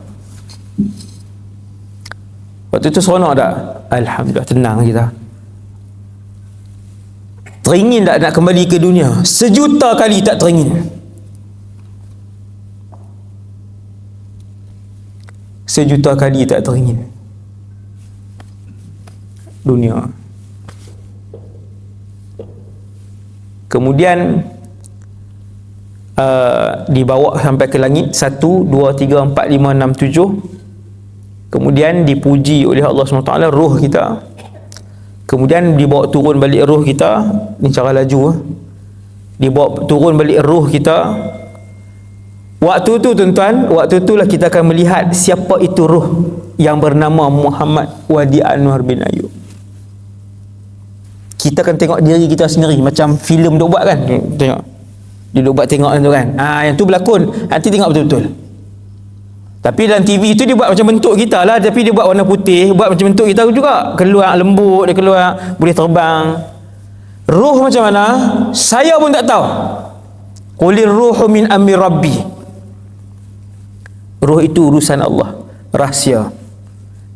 Speaker 1: Waktu itu seronok tak? Alhamdulillah, tenang kita. Teringin tak nak kembali ke dunia? 1,000,000 kali tak teringin. 1,000,000 kali tak teringin dunia. Kemudian dibawa sampai ke langit 1, 2, 3, 4, 5, 6, 7. Kemudian dipuji oleh Allah SWT roh kita. Kemudian dibawa turun balik roh kita. Ni cara laju. Dibawa turun balik roh kita. Waktu tu tuan-tuan, waktu itulah kita akan melihat siapa itu roh yang bernama Muhammad Wadi Anwar bin Ayub. Kita akan tengok diri kita sendiri macam filem duk buat kan. Tengok. Dia duk buat tengok tu kan. Yang tu berlakon. Nanti tengok betul-betul. Tapi dalam TV tu dia buat macam bentuk kita lah, tapi dia buat warna putih, buat macam bentuk kita juga, keluar lembut, dia keluar boleh terbang. Ruh macam mana saya pun tak tahu. Qulir ruhu min amri rabbi. Ruh itu urusan Allah, rahsia.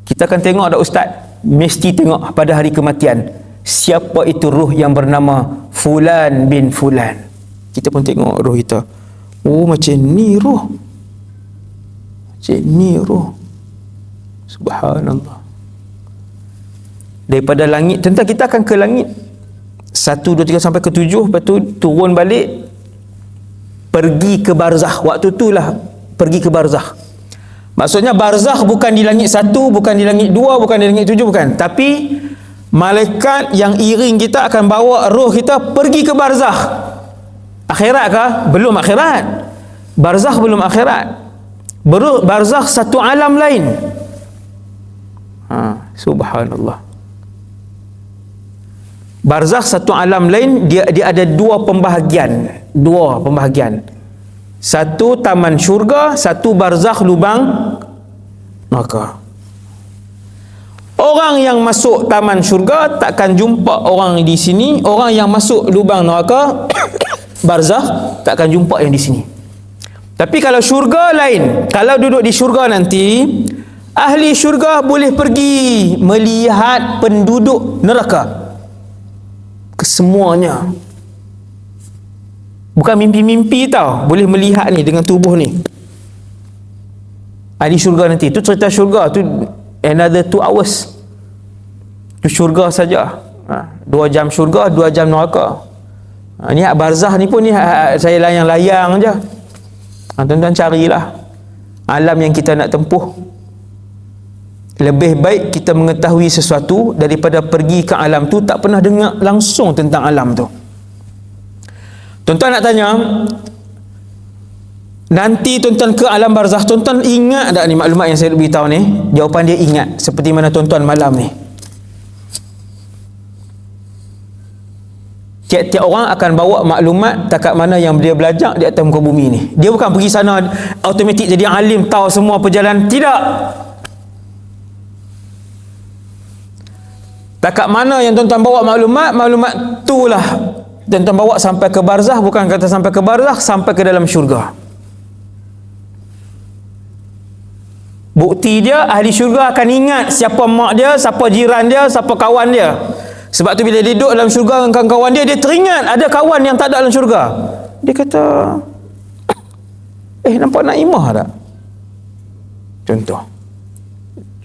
Speaker 1: Kita akan tengok ada ustaz, mesti tengok pada hari kematian siapa itu ruh yang bernama Fulan bin Fulan. Kita pun tengok ruh kita. Oh, macam ni ruh. Macam ni ruh. Subhanallah. Daripada langit, tentang kita akan ke langit 1, 2, 3 sampai ke 7, lepas tu turun balik, pergi ke barzakh. Waktu tu lah pergi ke barzakh. Maksudnya barzakh bukan di langit 1, bukan di langit 2, bukan di langit 7, bukan. Tapi malaikat yang iring kita akan bawa roh kita pergi ke barzakh. Akhirat kah? Belum akhirat. Barzakh belum akhirat. Barzakh satu alam lain. Subhanallah. Barzakh satu alam lain, dia ada dua pembahagian. Satu taman syurga, satu barzakh lubang neraka. Orang yang masuk taman syurga takkan jumpa orang di sini, orang yang masuk lubang neraka barzakh takkan jumpa yang di sini. Tapi kalau syurga lain, kalau duduk di syurga nanti, ahli syurga boleh pergi melihat penduduk neraka kesemuanya. Bukan mimpi-mimpi tau, boleh melihat ni dengan tubuh ni. Ahli syurga nanti, tu cerita syurga tu another 2 hours. Tu syurga saja. 2 jam syurga, 2 jam neraka. Ni barzakh ni pun ni saya layang-layang je. Tuan-tuan carilah alam yang kita nak tempuh. Lebih baik kita mengetahui sesuatu daripada pergi ke alam tu tak pernah dengar langsung tentang alam tu. Tuan-tuan nak tanya, nanti tuan-tuan ke alam barzakh, tuan-tuan ingat tak ni maklumat yang saya beritahu ni? Jawapan dia ingat, seperti mana tuan-tuan malam ni. Tiap-tiap orang akan bawa maklumat takat mana yang dia belajar di atas muka bumi ni. Dia bukan pergi sana automatik jadi alim, tahu semua perjalanan. Tidak. Takat mana yang tuan-tuan bawa maklumat tu lah tuan-tuan bawa sampai ke barzakh. Bukan kata sampai ke barzakh, sampai ke dalam syurga. Bukti dia, ahli syurga akan ingat siapa mak dia, siapa jiran dia, siapa kawan dia. Sebab tu bila dia duduk dalam syurga dengan kawan dia, dia teringat ada kawan yang tak ada dalam syurga. Dia kata, nampak Naimah tak? Contoh.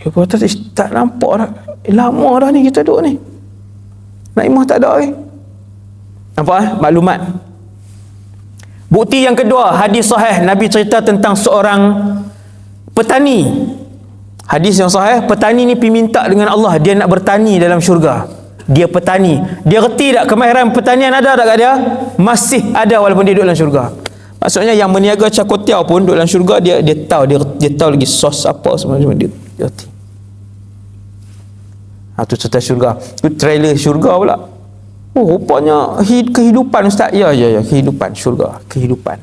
Speaker 1: Dia kata, tak nampak dah. Lama dah ni kita duduk ni. Naimah tak ada lagi. Nampak maklumat. Bukti yang kedua, hadis sahih, Nabi cerita tentang seorang petani. Hadis yang sahih, petani ni pergi minta dengan Allah, dia nak bertani dalam syurga. Dia petani. Dia reti tak kemahiran pertanian ada tak kat dia? Masih ada walaupun dia duduk dalam syurga. Maksudnya yang meniaga cakotiau pun duduk dalam syurga, dia tahu, dia tahu lagi sos apa semua dia reti. Tu cerita syurga. Tu trailer syurga pula. Oh, rupanya kehidupan ustaz. Ya, kehidupan syurga, kehidupan.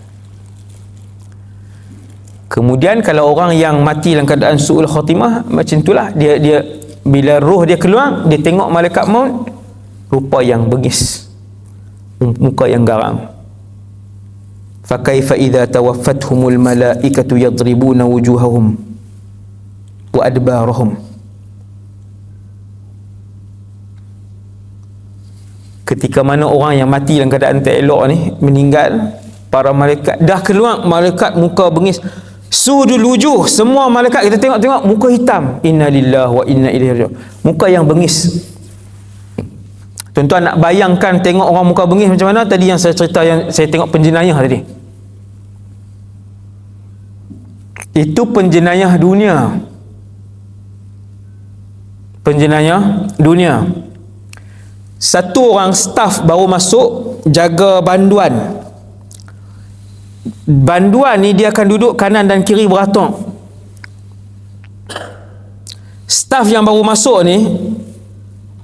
Speaker 1: Kemudian kalau orang yang mati dalam keadaan su'ul khatimah, macam itulah dia bila roh dia keluar, dia tengok malaikat maut, rupa yang bengis, muka yang garang. Fa kaifa idza tawaffathumul malaikatu yadribuna wujuhahum wa adbarahum. Ketika mana orang yang mati dalam keadaan tak elok ni meninggal, para malaikat dah keluar, malaikat muka bengis, sudul wujuh, semua malaikat kita tengok muka hitam. Inna lillahi wa inna ilaihi raji'un. Muka yang bengis. Tuan-tuan nak bayangkan tengok orang muka bengis macam mana? Tadi yang saya cerita, yang saya tengok penjenayah tadi. Itu penjenayah dunia. Penjenayah dunia. Satu orang staf baru masuk jaga banduan. Banduan ni dia akan duduk kanan dan kiri beratung. Staf yang baru masuk ni,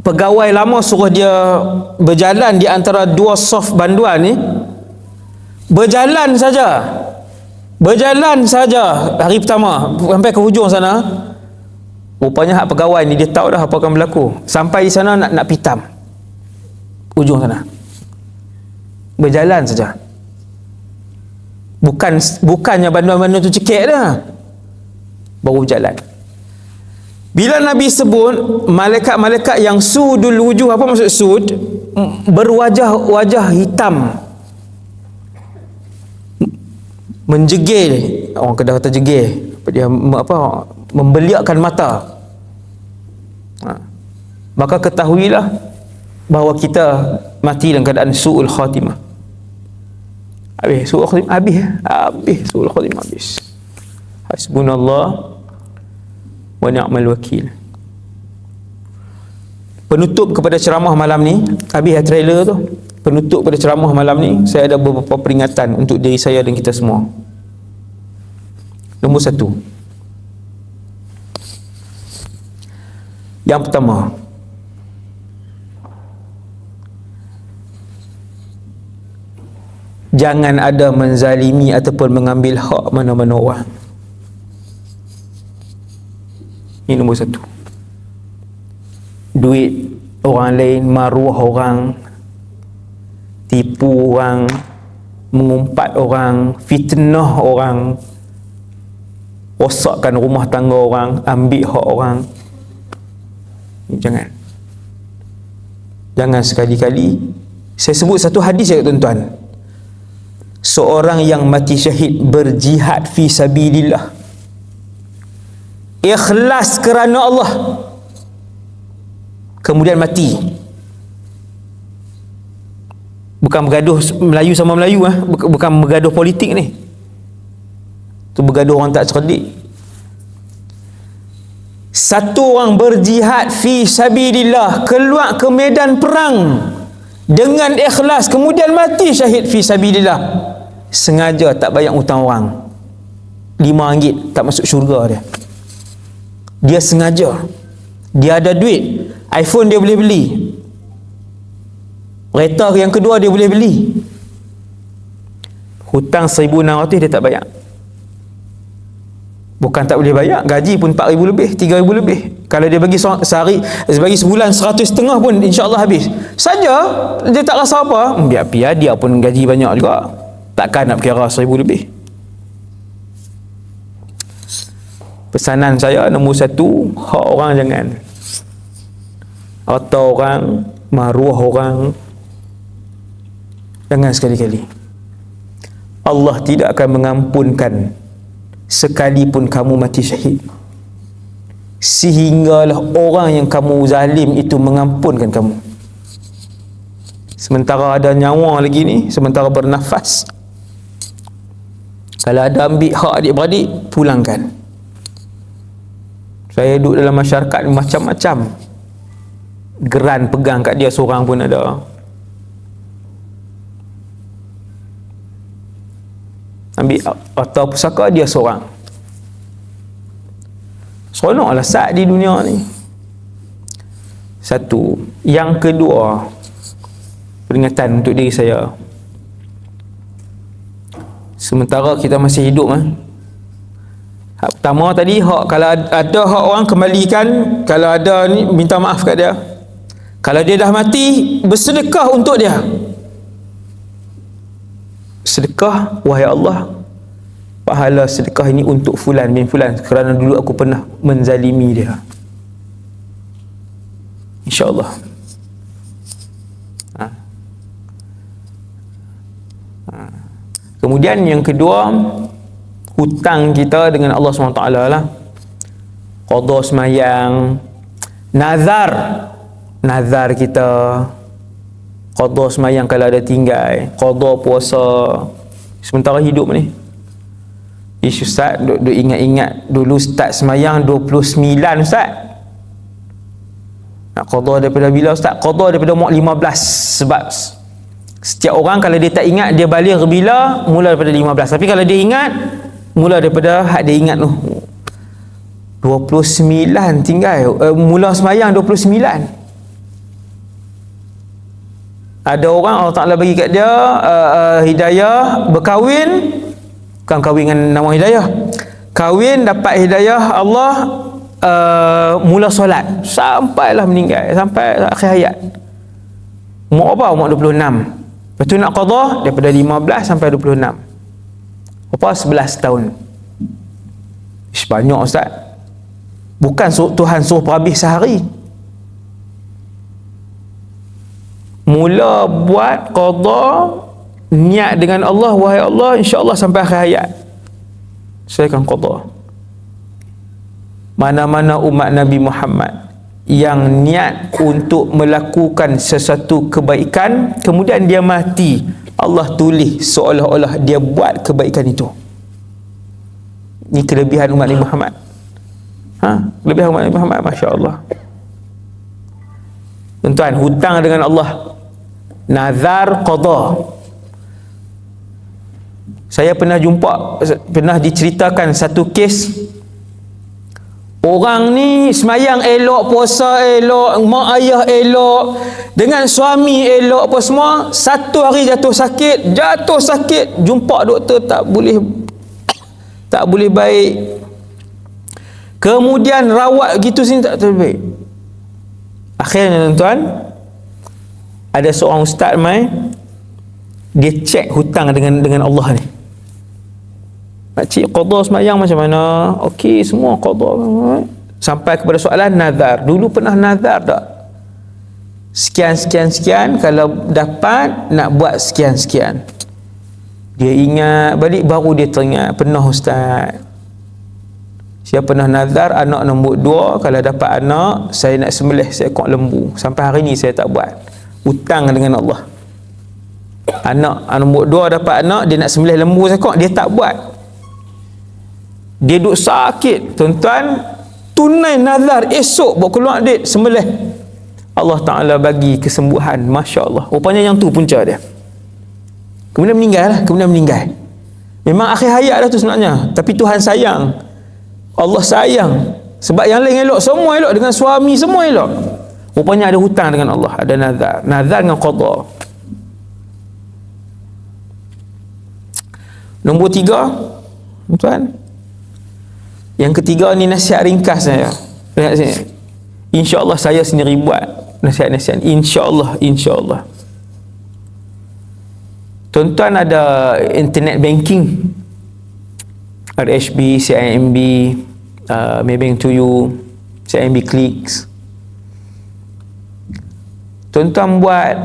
Speaker 1: pegawai lama suruh dia berjalan di antara 2 soft banduan ni, berjalan saja. Berjalan saja hari pertama sampai ke hujung sana, rupanya hak pegawai ni dia tahu dah apa akan berlaku. Sampai di sana nak pitam ujung sana, berjalan saja. Bukannya banduan-banduan tu cekik dah, baru berjalan. Bila Nabi sebut malaikat-malaikat yang sudul wujuh, apa maksud sud? Berwajah hitam, menjegil, orang Kedah kata jegil, dia membeliakkan mata. Maka ketahuilah bahawa kita mati dalam keadaan su'ul khatimah. Habis su'ul khatimah, habis su'ul khatimah, habis. Hasbunallah wa ni'mal wakil. Penutup kepada ceramah malam ni, habis trailer tu. Penutup pada ceramah malam ni, saya ada beberapa peringatan untuk diri saya dan kita semua. Nombor 1, yang pertama, jangan ada menzalimi ataupun mengambil hak mana-mana orang. Ini nombor 1. Duit orang lain, maruah orang, tipu orang, mengumpat orang, fitnah orang, rosakkan rumah tangga orang, ambil hak orang. Jangan sekali-kali. Saya sebut satu hadis ya tuan-tuan. Seorang yang mati syahid berjihad fi sabilillah, ikhlas kerana Allah, kemudian mati, bukan bergaduh Melayu sama Melayu, bukan bergaduh politik ni, tu bergaduh orang tak cerdik. Satu orang berjihad fi sabilillah, keluar ke medan perang dengan ikhlas, kemudian mati syahid fi sabilillah, sengaja tak bayar hutang orang RM5, tak masuk syurga dia sengaja. Dia ada duit, iPhone dia boleh beli, kereta yang kedua dia boleh beli, hutang 1,600 dia tak bayar. Bukan tak boleh bayar, gaji pun 4,000 lebih, 3,000 lebih. Kalau dia bagi sehari, bagi sebulan 150 pun insya-Allah habis. Saja dia tak rasa apa, biar dia pun gaji banyak juga, takkan nak kira 1,000 lebih. Pesanan saya nombor 1, hak orang jangan. Harta orang, maruah orang, jangan sekali-kali. Allah tidak akan mengampunkan sekalipun kamu mati syahid, sehinggalah orang yang kamu zalim itu mengampunkan kamu. Sementara ada nyawa lagi ni, sementara bernafas, kalau ada ambil hak adik-beradik, pulangkan. Saya duduk dalam masyarakat macam-macam, geran pegang kat dia seorang pun ada. Ambil atau pusaka dia seorang. Seronoklah saat di dunia ni. Satu. Yang kedua, peringatan untuk diri saya. Sementara kita masih hidup, hak pertama tadi, hak, kalau ada hak orang kembalikan, kalau ada ni minta maaf kat dia. Kalau dia dah mati, bersedekah untuk dia. Sedekah, wahai Allah, pahala sedekah ini untuk fulan bin fulan, kerana dulu aku pernah menzalimi dia. InsyaAllah. Kemudian yang kedua, hutang kita dengan Allah SWT lah. Qada semayang, nazar kita, qada semayang kalau ada tinggal, qada puasa sementara hidup ni. Ustaz duk ingat-ingat dulu start semayang 29 Ustaz, nak qada daripada bila Ustaz? Qada daripada umur 15. Sebab setiap orang kalau dia tak ingat dia balik bila, mula daripada 15. Tapi kalau dia ingat, mula daripada hak dia ingat tu 29 tinggal, mula semayang 29. Ada orang Allah Ta'ala bagi kat dia hidayah, berkahwin Bukan kahwin dengan nama hidayah. Kahwin dapat hidayah Allah, mula solat sampailah meninggal, sampai akhir hayat. Umur apa? Umur 26. Lepas tu nak qada daripada 15 sampai 26. Apa? 11 tahun. Banyak Ustaz. Bukan Tuhan suruh perhabis sehari. Mula buat qada, niat dengan Allah, wahai Allah, insya-Allah sampai akhir hayat saya akan qada. Mana-mana umat Nabi Muhammad yang niat untuk melakukan sesuatu kebaikan, kemudian dia mati, Allah tulis seolah-olah dia buat kebaikan itu. Ini kelebihan umat Nabi Muhammad. Kelebihan umat Nabi Muhammad, masya-Allah. Tuan-tuan, hutang dengan Allah, nazar, qada. Saya pernah diceritakan satu kes. Orang ni semayang elok, puasa elok, mak ayah elok, dengan suami elok apa semua. Satu hari jatuh sakit, jumpa doktor tak boleh baik. Kemudian rawat gitu sini tak terbaik. Akhirnya tuan-tuan, ada seorang ustaz dia cek hutang dengan Allah ni. Makcik qada semayang macam mana? Okey, semua qada. Sampai kepada soalan nazar. Dulu pernah nazar tak? Sekian, kalau dapat nak buat sekian. Dia ingat balik, baru dia teringat, pernah ustaz, saya pernah nazar anak nombor 2, kalau dapat anak saya nak sembelih seekor lembu. Sampai hari ni saya tak buat. Hutang dengan Allah. Anak nombor 2 dapat anak, dia nak sembelih lembu seekor, dia tak buat. Dia duduk sakit, tuan-tuan, tunai nazar, esok bawa keluar duit sembelih. Allah Ta'ala bagi kesembuhan, Masya Allah. Rupanya yang tu punca dia. Kemudian meninggal. Memang akhir hayat dah tu sebenarnya, tapi Tuhan sayang, Allah sayang, sebab yang lain elok, semua elok, dengan suami semua elok. Rupanya ada hutang dengan Allah, ada nazar dengan qada. Nombor 3, tuan. Yang ketiga ni nasihat ringkas saya. Lihat sini. Insya-Allah saya sendiri buat nasihat-nasihat. Insya-Allah. Tuan-tuan ada internet banking, RHB, CIMB, Maybank to you, CIMB Clicks. Tuan-tuan buat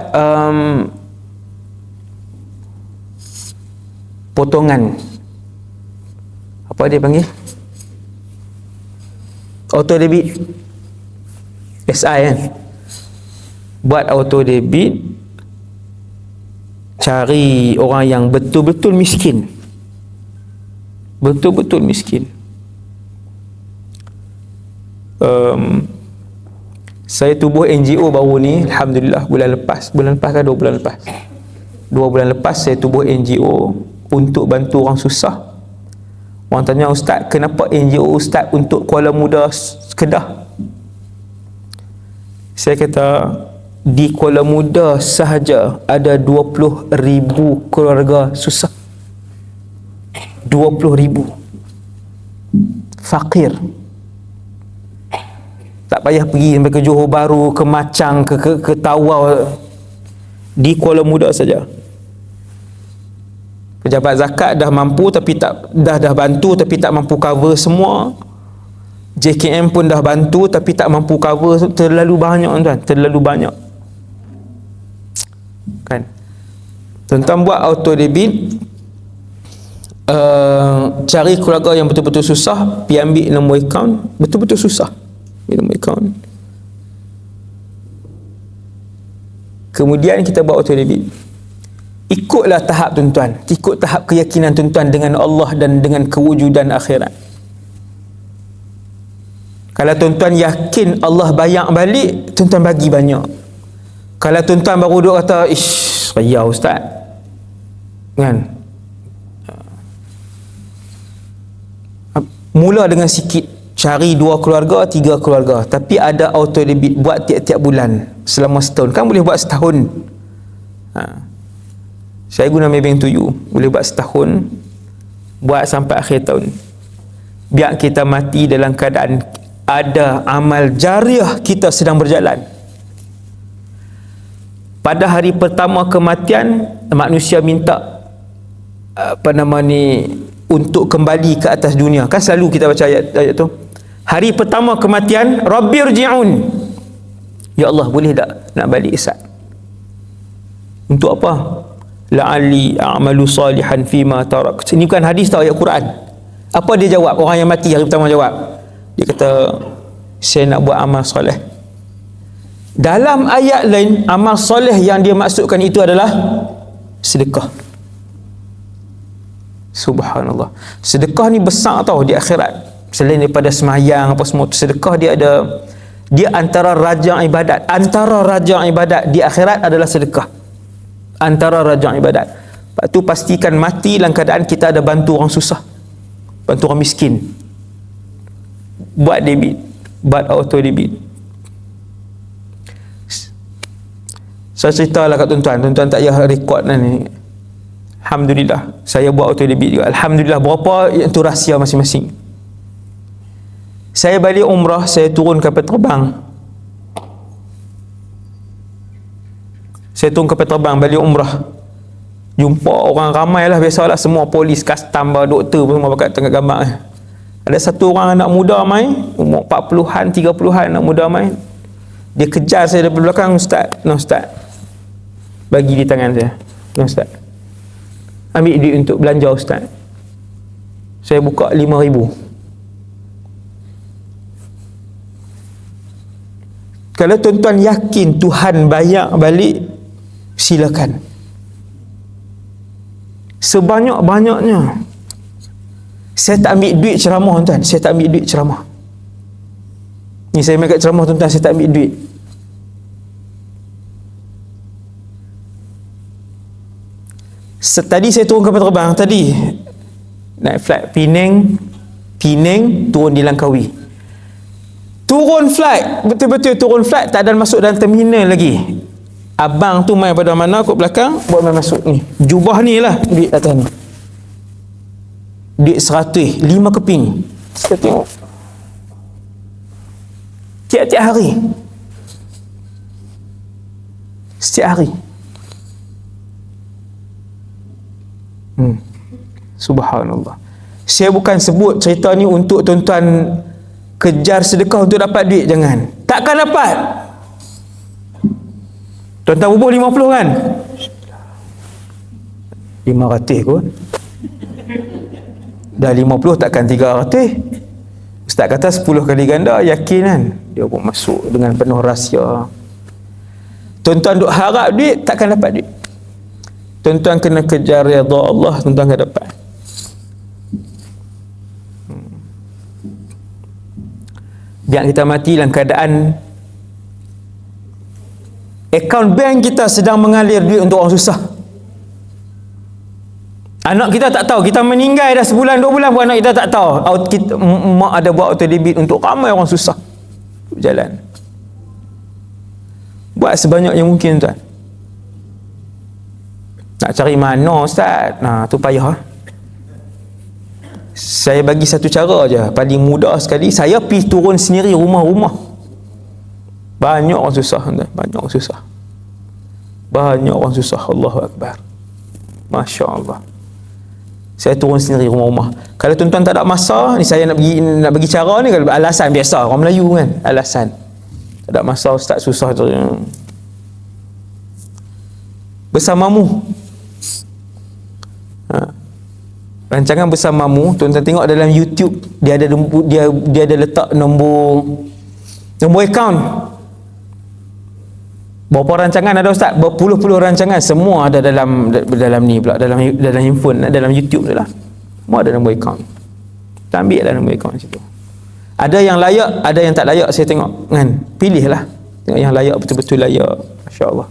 Speaker 1: potongan, apa dia panggil, auto debit, SI kan. Buat auto debit, cari orang yang betul-betul miskin, saya tubuh NGO baru ni, alhamdulillah, bulan lepas ke 2 bulan lepas, 2 bulan lepas saya tubuh NGO untuk bantu orang susah. Orang tanya, ustaz, kenapa NGO ustaz untuk Kuala Muda, Kedah? Saya kata, di Kuala Muda sahaja ada 20,000 keluarga susah. 20,000 fakir. Tak payah pergi sampai ke Johor Bahru, ke Macang, ke Tawau. Di Kuala Muda saja. Pejabat zakat dah mampu tapi dah bantu tapi tak mampu cover semua. JKM pun dah bantu tapi tak mampu cover, terlalu banyak tuan, terlalu banyak. Kan? Tuan-tuan buat auto debit, cari keluarga yang betul-betul susah, pergi ambil nombor akaun, betul-betul susah, ambil nombor akaun. Kemudian kita buat auto debit. Ikutlah tahap tuan-tuan, ikut tahap keyakinan tuan-tuan dengan Allah dan dengan kewujudan akhirat. Kalau tuan-tuan yakin Allah bayar balik, tuan-tuan bagi banyak. Kalau tuan-tuan baru duk kata, ish, raya ustaz, kan, mula dengan sikit, cari 2 keluarga, 3 keluarga, tapi ada auto debit, buat tiap-tiap bulan selama setahun. Kan boleh buat setahun. Saya guna Maybank to you, boleh buat setahun. buat sampai akhir tahun. Biar kita mati dalam keadaan ada amal jariah kita sedang berjalan. Pada hari pertama kematian, manusia minta untuk kembali ke atas dunia. Kan selalu kita baca ayat tu. Hari pertama kematian, Rabbirji'un. Ya Allah, boleh tak nak balik Isat? Untuk apa? La'alli a'malu salihan fima tarak. Ini bukan hadis tau, ayat Quran. Apa dia jawab? Orang yang mati hari pertama jawab. Dia kata, saya nak buat amal soleh. Dalam ayat lain, amal soleh yang dia maksudkan itu adalah sedekah. Subhanallah. Sedekah ni besar tau di akhirat. Selain daripada semayang apa semua, sedekah dia antara raja ibadat. Antara raja ibadat di akhirat adalah sedekah. Antara raja ibadat. Lepas tu pastikan mati dalam keadaan kita ada bantu orang susah, bantu orang miskin. Buat debit, buat auto debit. Saya ceritalah kat tuan-tuan tak payah rekod ni. Alhamdulillah, saya buat auto debit juga. Alhamdulillah, berapa itu rahsia masing-masing. Saya balik umrah, saya turun kapal terbang. Saya turun kapal terbang balik umrah. Jumpa orang ramai lah, biasalah, semua polis, custom, doktor pun semua pakai tengah gambar. Ada satu orang anak muda mai, umur 40-an, 30-an, anak muda mai. Dia kejar saya dari belakang, Ustaz. No, Ustaz. Bagi di tangan saya. No, Ustaz. Ambil duit untuk belanja, Ustaz. Saya buka 5,000. Kalau tuan-tuan yakin Tuhan bayar balik, silakan. Sebanyak-banyaknya. Saya tak ambil duit ceramah, tuan. Saya tak ambil duit ceramah. Ni saya main kat ceramah, tuan-tuan, saya tak ambil duit. Tadi saya turun kapal terbang tadi. Naik flight Penang, turun di Langkawi. Turun flight, betul-betul turun flight, tak ada masuk dalam terminal lagi. Abang tu main pada mana kot belakang, buat main masuk ni. Jubah ni lah, duit atas ni. Duit 100, 5 keping. Saya tengok. Tiap-tiap hari. Setiap hari. Subhanallah. Saya bukan sebut cerita ni untuk tuan-tuan kejar sedekah untuk dapat duit, jangan. Takkan dapat. Tuan-tuan bubuh 50 kan? 500 kot. Dah 50 takkan 300. Ustaz kata 10 kali ganda, yakin kan? Dia pun masuk dengan penuh rahsia. Tuan-tuan duk harap duit, takkan dapat duit. Tuan-tuan kena kejar redha Allah, tuan-tuan akan dapat. Biar kita mati dalam keadaan akaun bank kita sedang mengalir duit untuk orang susah. Anak kita tak tahu, kita meninggal dah sebulan 2 bulan pun anak kita tak tahu. Mak ada buat auto debit untuk ramai orang susah. Jalan. Buat sebanyak yang mungkin, tuan. Nak cari mana, Ustaz? Nah, tu payah. Saya bagi satu cara je, paling mudah sekali. Saya pergi turun sendiri rumah-rumah. Banyak orang susah, tuan. Banyak orang susah. Banyak orang susah. Allahu Akbar. Masya Allah. Saya turun sendiri rumah-rumah. Kalau tuan-tuan tak ada masa ni, saya nak bagi cara ni, kalau alasan biasa orang Melayu kan, alasan tak ada masa, Ustaz susah tu. Bersamamu. Rancangan bersamamu, tuan-tuan tengok dalam YouTube, dia ada letak nombor akaun. Berapa rancangan ada, Ustaz? Berpuluh-puluh rancangan, semua ada dalam ni pula, dalam handphone, dalam YouTube tu lah. Semua ada nombor akaun. Kita ambil lah nombor akaun situ. Ada yang layak, ada yang tak layak, saya tengok kan. Pilih lah. Tengok yang layak, betul-betul layak. Masya-Allah.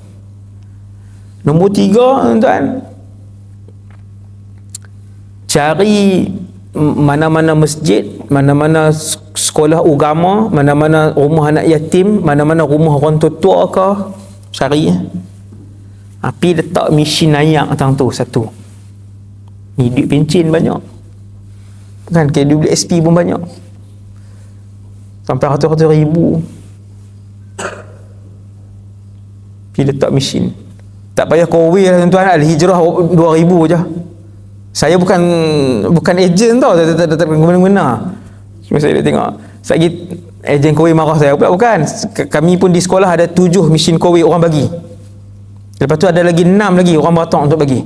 Speaker 1: Nombor 3, tuan-tuan, cari mana-mana masjid, mana-mana sekolah agama, mana-mana rumah anak yatim, mana-mana rumah orang tua ke, cari. Api letak mesin ayak tang tu satu. Ni duit pencen banyak. kan, KWSP pun banyak sampai ratus-ratus ribu pergi letak mesin. Tak payah kowe lah tuan-tuan, Al-Hijrah 2,000 je. Saya bukan ejen tau, tak kena-kena. Cuma saya dah tengok lagi ejen kowe marah saya pula, bukan. Kami pun di sekolah ada 7 mesin kowe orang bagi, lepas tu ada lagi 6 lagi orang batak untuk bagi.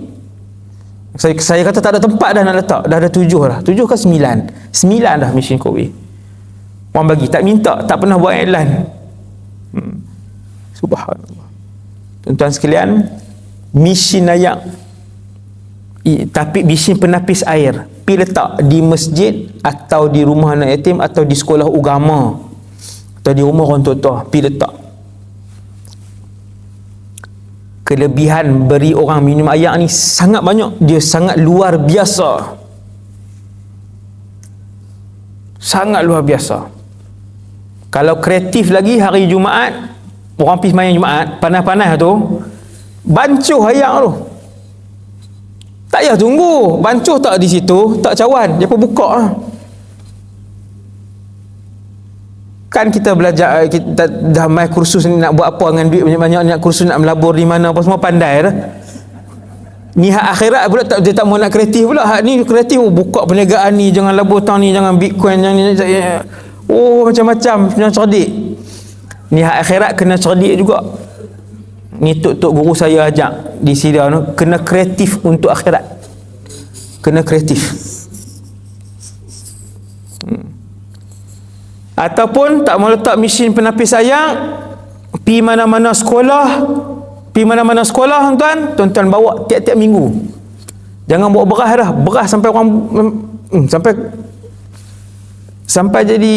Speaker 1: Saya kata tak ada tempat dah nak letak, dah ada 7 dah, 7 ke 9 dah mesin kowe orang bagi, tak minta, tak pernah buat iklan. Subhanallah. Tuan-tuan sekalian, mesin ayak, tapi mesin penapis air, pergi letak di masjid atau di rumah anak yatim atau di sekolah agama atau di rumah orang tua-tua, pergi letak. Kelebihan beri orang minum ayak ni sangat banyak, dia sangat luar biasa, sangat luar biasa. Kalau kreatif lagi, hari Jumaat orang pergi semayang Jumaat, panas-panas tu bancuh ayak tu, tak payah tunggu, bancuh tak di situ, tak cawan, dia pun buka lah. Kan kita belajar, kita dah main kursus ni, nak buat apa dengan duit banyak-banyak, nak kursus nak melabur di mana apa semua pandai dah. Ni hak akhirat pula dia tak mau nak kreatif pula. Hak ni kreatif, buka perniagaan ni, jangan labur tang ni, jangan bitcoin, jangan ni, macam-macam, jangan cerdik. Ni hak akhirat kena cerdik juga. Ni tok guru saya ajak di Syria tu, kena kreatif untuk akhirat, kena kreatif. Ataupun tak mau letak mesin penapis ayak, pi mana-mana sekolah, tuan-tuan bawa tiap-tiap minggu. Jangan bawa beras dah, beras sampai orang sampai jadi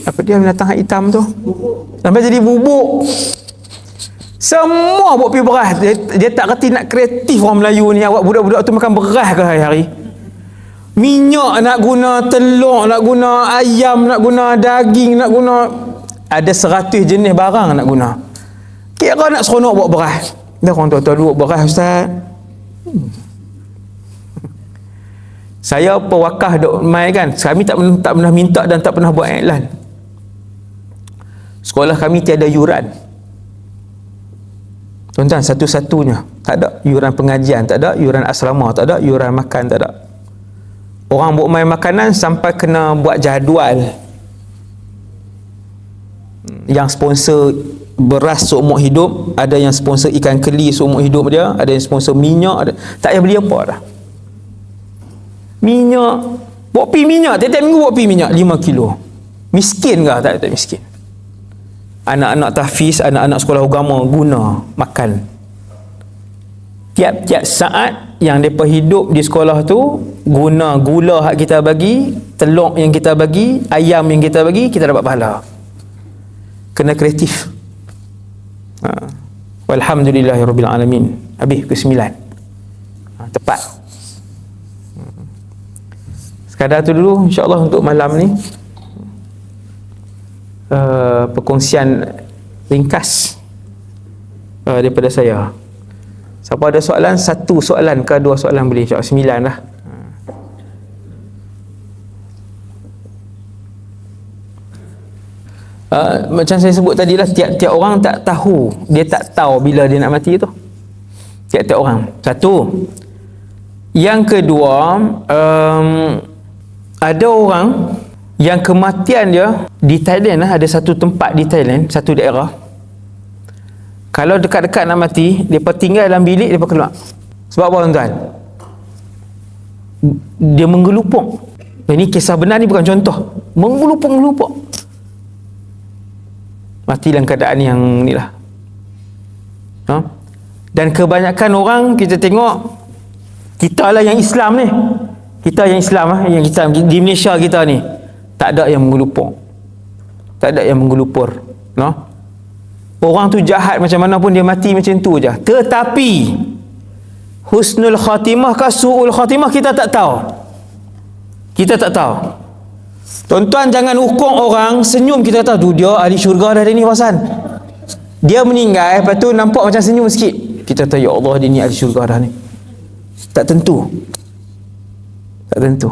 Speaker 1: apa dia binatang hitam tu, sampai jadi bubuk. Semua bawa pergi beras. Dia tak kerti nak kreatif orang Melayu ni. Awak budak-budak tu makan beras ke hari-hari? Minyak nak guna, telur nak guna, ayam nak guna, daging nak guna, ada 100 jenis barang nak guna. Kira nak seronok bawa beras. Dah orang tua-tua duduk beras, ustaz. Saya pewakah duk mai kan, kami tak pernah minta dan tak pernah buat iklan. Sekolah kami tiada yuran, tuan-tuan, satu-satunya. Tak ada yuran pengajian, tak ada yuran asrama, tak ada yuran makan, tak ada. Orang buat main makanan sampai kena buat jadual. Yang sponsor beras seumur hidup, ada yang sponsor ikan keli seumur hidup dia, ada yang sponsor minyak, ada. Tak payah beli apa dah. Minyak, bawa pi minyak, tiap-tiap minggu bawa pi minyak 5 kilo. Miskin ke? Tak miskin. Anak-anak tahfiz, anak-anak sekolah agama guna makan. Tiap-tiap saat yang mereka hidup di sekolah tu, guna gula hak kita bagi, telur yang kita bagi, ayam yang kita bagi, kita dapat pahala. Kena kreatif. Walhamdulillahirabbil alamin. Habis ke 9. Tepat. Sekadar tu dulu insya-Allah untuk malam ni. Perkongsian ringkas daripada saya. Siapa ada soalan, 1 soalan ke 2 soalan boleh, insya-Allah 9 lah. Macam saya sebut tadi lah, tiap-tiap orang tak tahu, dia tak tahu bila dia nak mati tu. Tiap-tiap orang. 1. Yang kedua, ada orang yang kematian dia di Thailand lah, ada satu tempat di Thailand, satu daerah, kalau dekat-dekat nak mati, mereka tinggal dalam bilik, mereka keluar. Sebab apa tuan-tuan? Dia menggelupuk. Ini kisah benar ni, bukan contoh. Menggelupuk-gelupuk. Mati dalam keadaan yang ni lah. Dan kebanyakan orang, kita tengok, kita lah yang Islam ni, kita yang Islam lah, yang Islam di Malaysia kita ni, tak ada yang menggelupuk, tak ada yang menggelupur. Orang tu jahat macam mana pun, dia mati macam tu je. Tetapi husnul khatimah ke su'ul khatimah, kita tak tahu. Kita tak tahu. Tuan-tuan jangan hukum orang senyum, kita tahu dia ahli syurga dah, dia ni pasan. Dia meninggal, lepas tu nampak macam senyum sikit, kita tahu ya Allah, dia ni ahli syurga dah ni. Tak tentu. Tak tentu.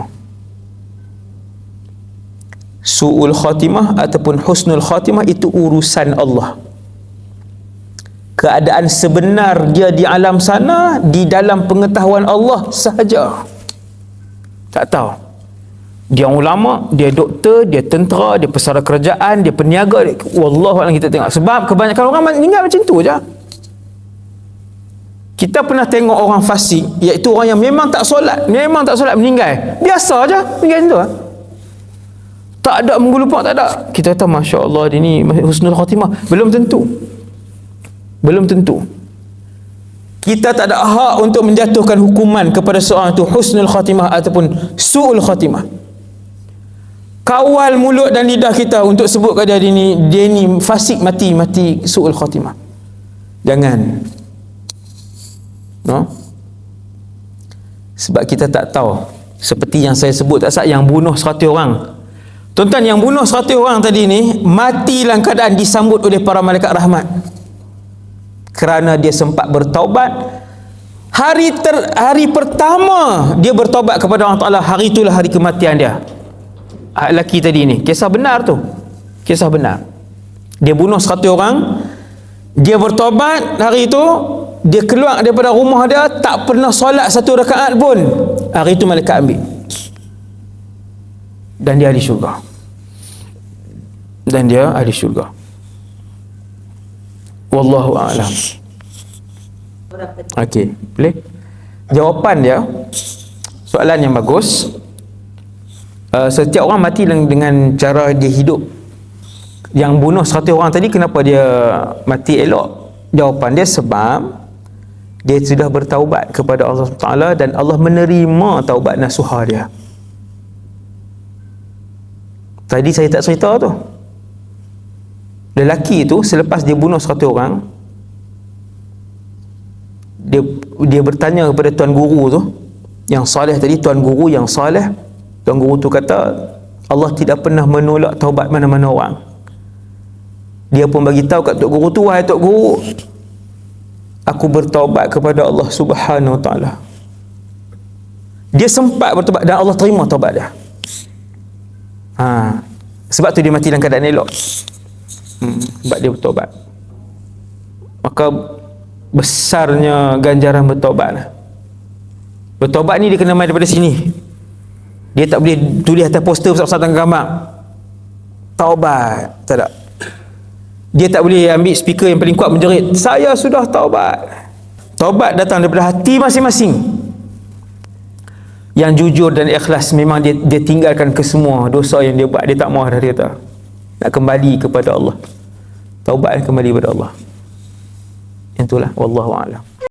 Speaker 1: su'ul khatimah ataupun husnul khatimah itu urusan Allah. Keadaan sebenar dia di alam sana di dalam pengetahuan Allah sahaja. Tak tahu. Dia ulama, dia doktor, dia tentera, dia pesara kerajaan, dia peniaga, wallahualam kita tengok. Sebab kebanyakan orang meninggal macam tu je. Kita pernah tengok orang fasik, iaitu orang yang memang tak solat meninggal. Biasa je meninggal macam tu. Tak ada menggulupak, tak ada. Kita kata Masya Allah dia ni husnul khatimah. Belum tentu. Kita tak ada hak untuk menjatuhkan hukuman kepada seorang itu husnul khatimah ataupun su'ul khatimah. Kawal mulut dan lidah kita untuk sebut kepada dia ni fasik, mati su'ul khatimah. Jangan. No? Sebab kita tak tahu. Seperti yang saya sebut tak yang bunuh 100 orang. Tuan-tuan, yang bunuh 100 orang tadi ni mati dalam keadaan disambut oleh para malaikat rahmat. Kerana dia sempat bertaubat. Hari pertama dia bertaubat kepada Allah Ta'ala, hari itulah hari kematian dia. Lelaki tadi ni, kisah benar tu. Kisah benar. Dia bunuh 100 orang, dia bertaubat hari itu, dia keluar daripada rumah dia, tak pernah solat 1 rakaat pun. Hari itu malaikat ambil. Dan dia ahli syurga. Wallahu a'lam. Okey, boleh? Jawapan dia, soalan yang bagus. Setiap orang mati dengan cara dia hidup. Yang bunuh 100 orang tadi, kenapa dia mati elok? Jawapan dia sebab dia sudah bertaubat kepada Allah Taala dan Allah menerima taubat nasuha dia. Tadi saya tak cerita tu. Lelaki tu selepas dia bunuh 100 orang, dia bertanya kepada tuan guru tu yang soleh tadi, tuan guru yang soleh. Tuan guru tu kata Allah tidak pernah menolak taubat mana-mana orang. Dia pun bagi tahu kat tok guru tu, wahai tok guru, aku bertaubat kepada Allah Subhanahu Wa Taala. Dia sempat bertaubat dan Allah terima taubat dia. Sebab tu dia mati dalam keadaan elok. Sebab dia bertaubat. Maka besarnya ganjaran bertaubat. Bertaubat ni dia kena main daripada sini. Dia tak boleh tulis atas poster besar-besar tangga gambar taubat, tak ada. Dia tak boleh ambil speaker yang paling kuat menjerit, saya sudah taubat. Taubat datang daripada hati masing-masing. Yang jujur dan ikhlas, memang dia tinggalkan kesemua dosa yang dia buat. Dia tak mahu dah, dia tak nak kembali kepada Allah. Taubat dan kembali kepada Allah. Itulah wallahu a'lam.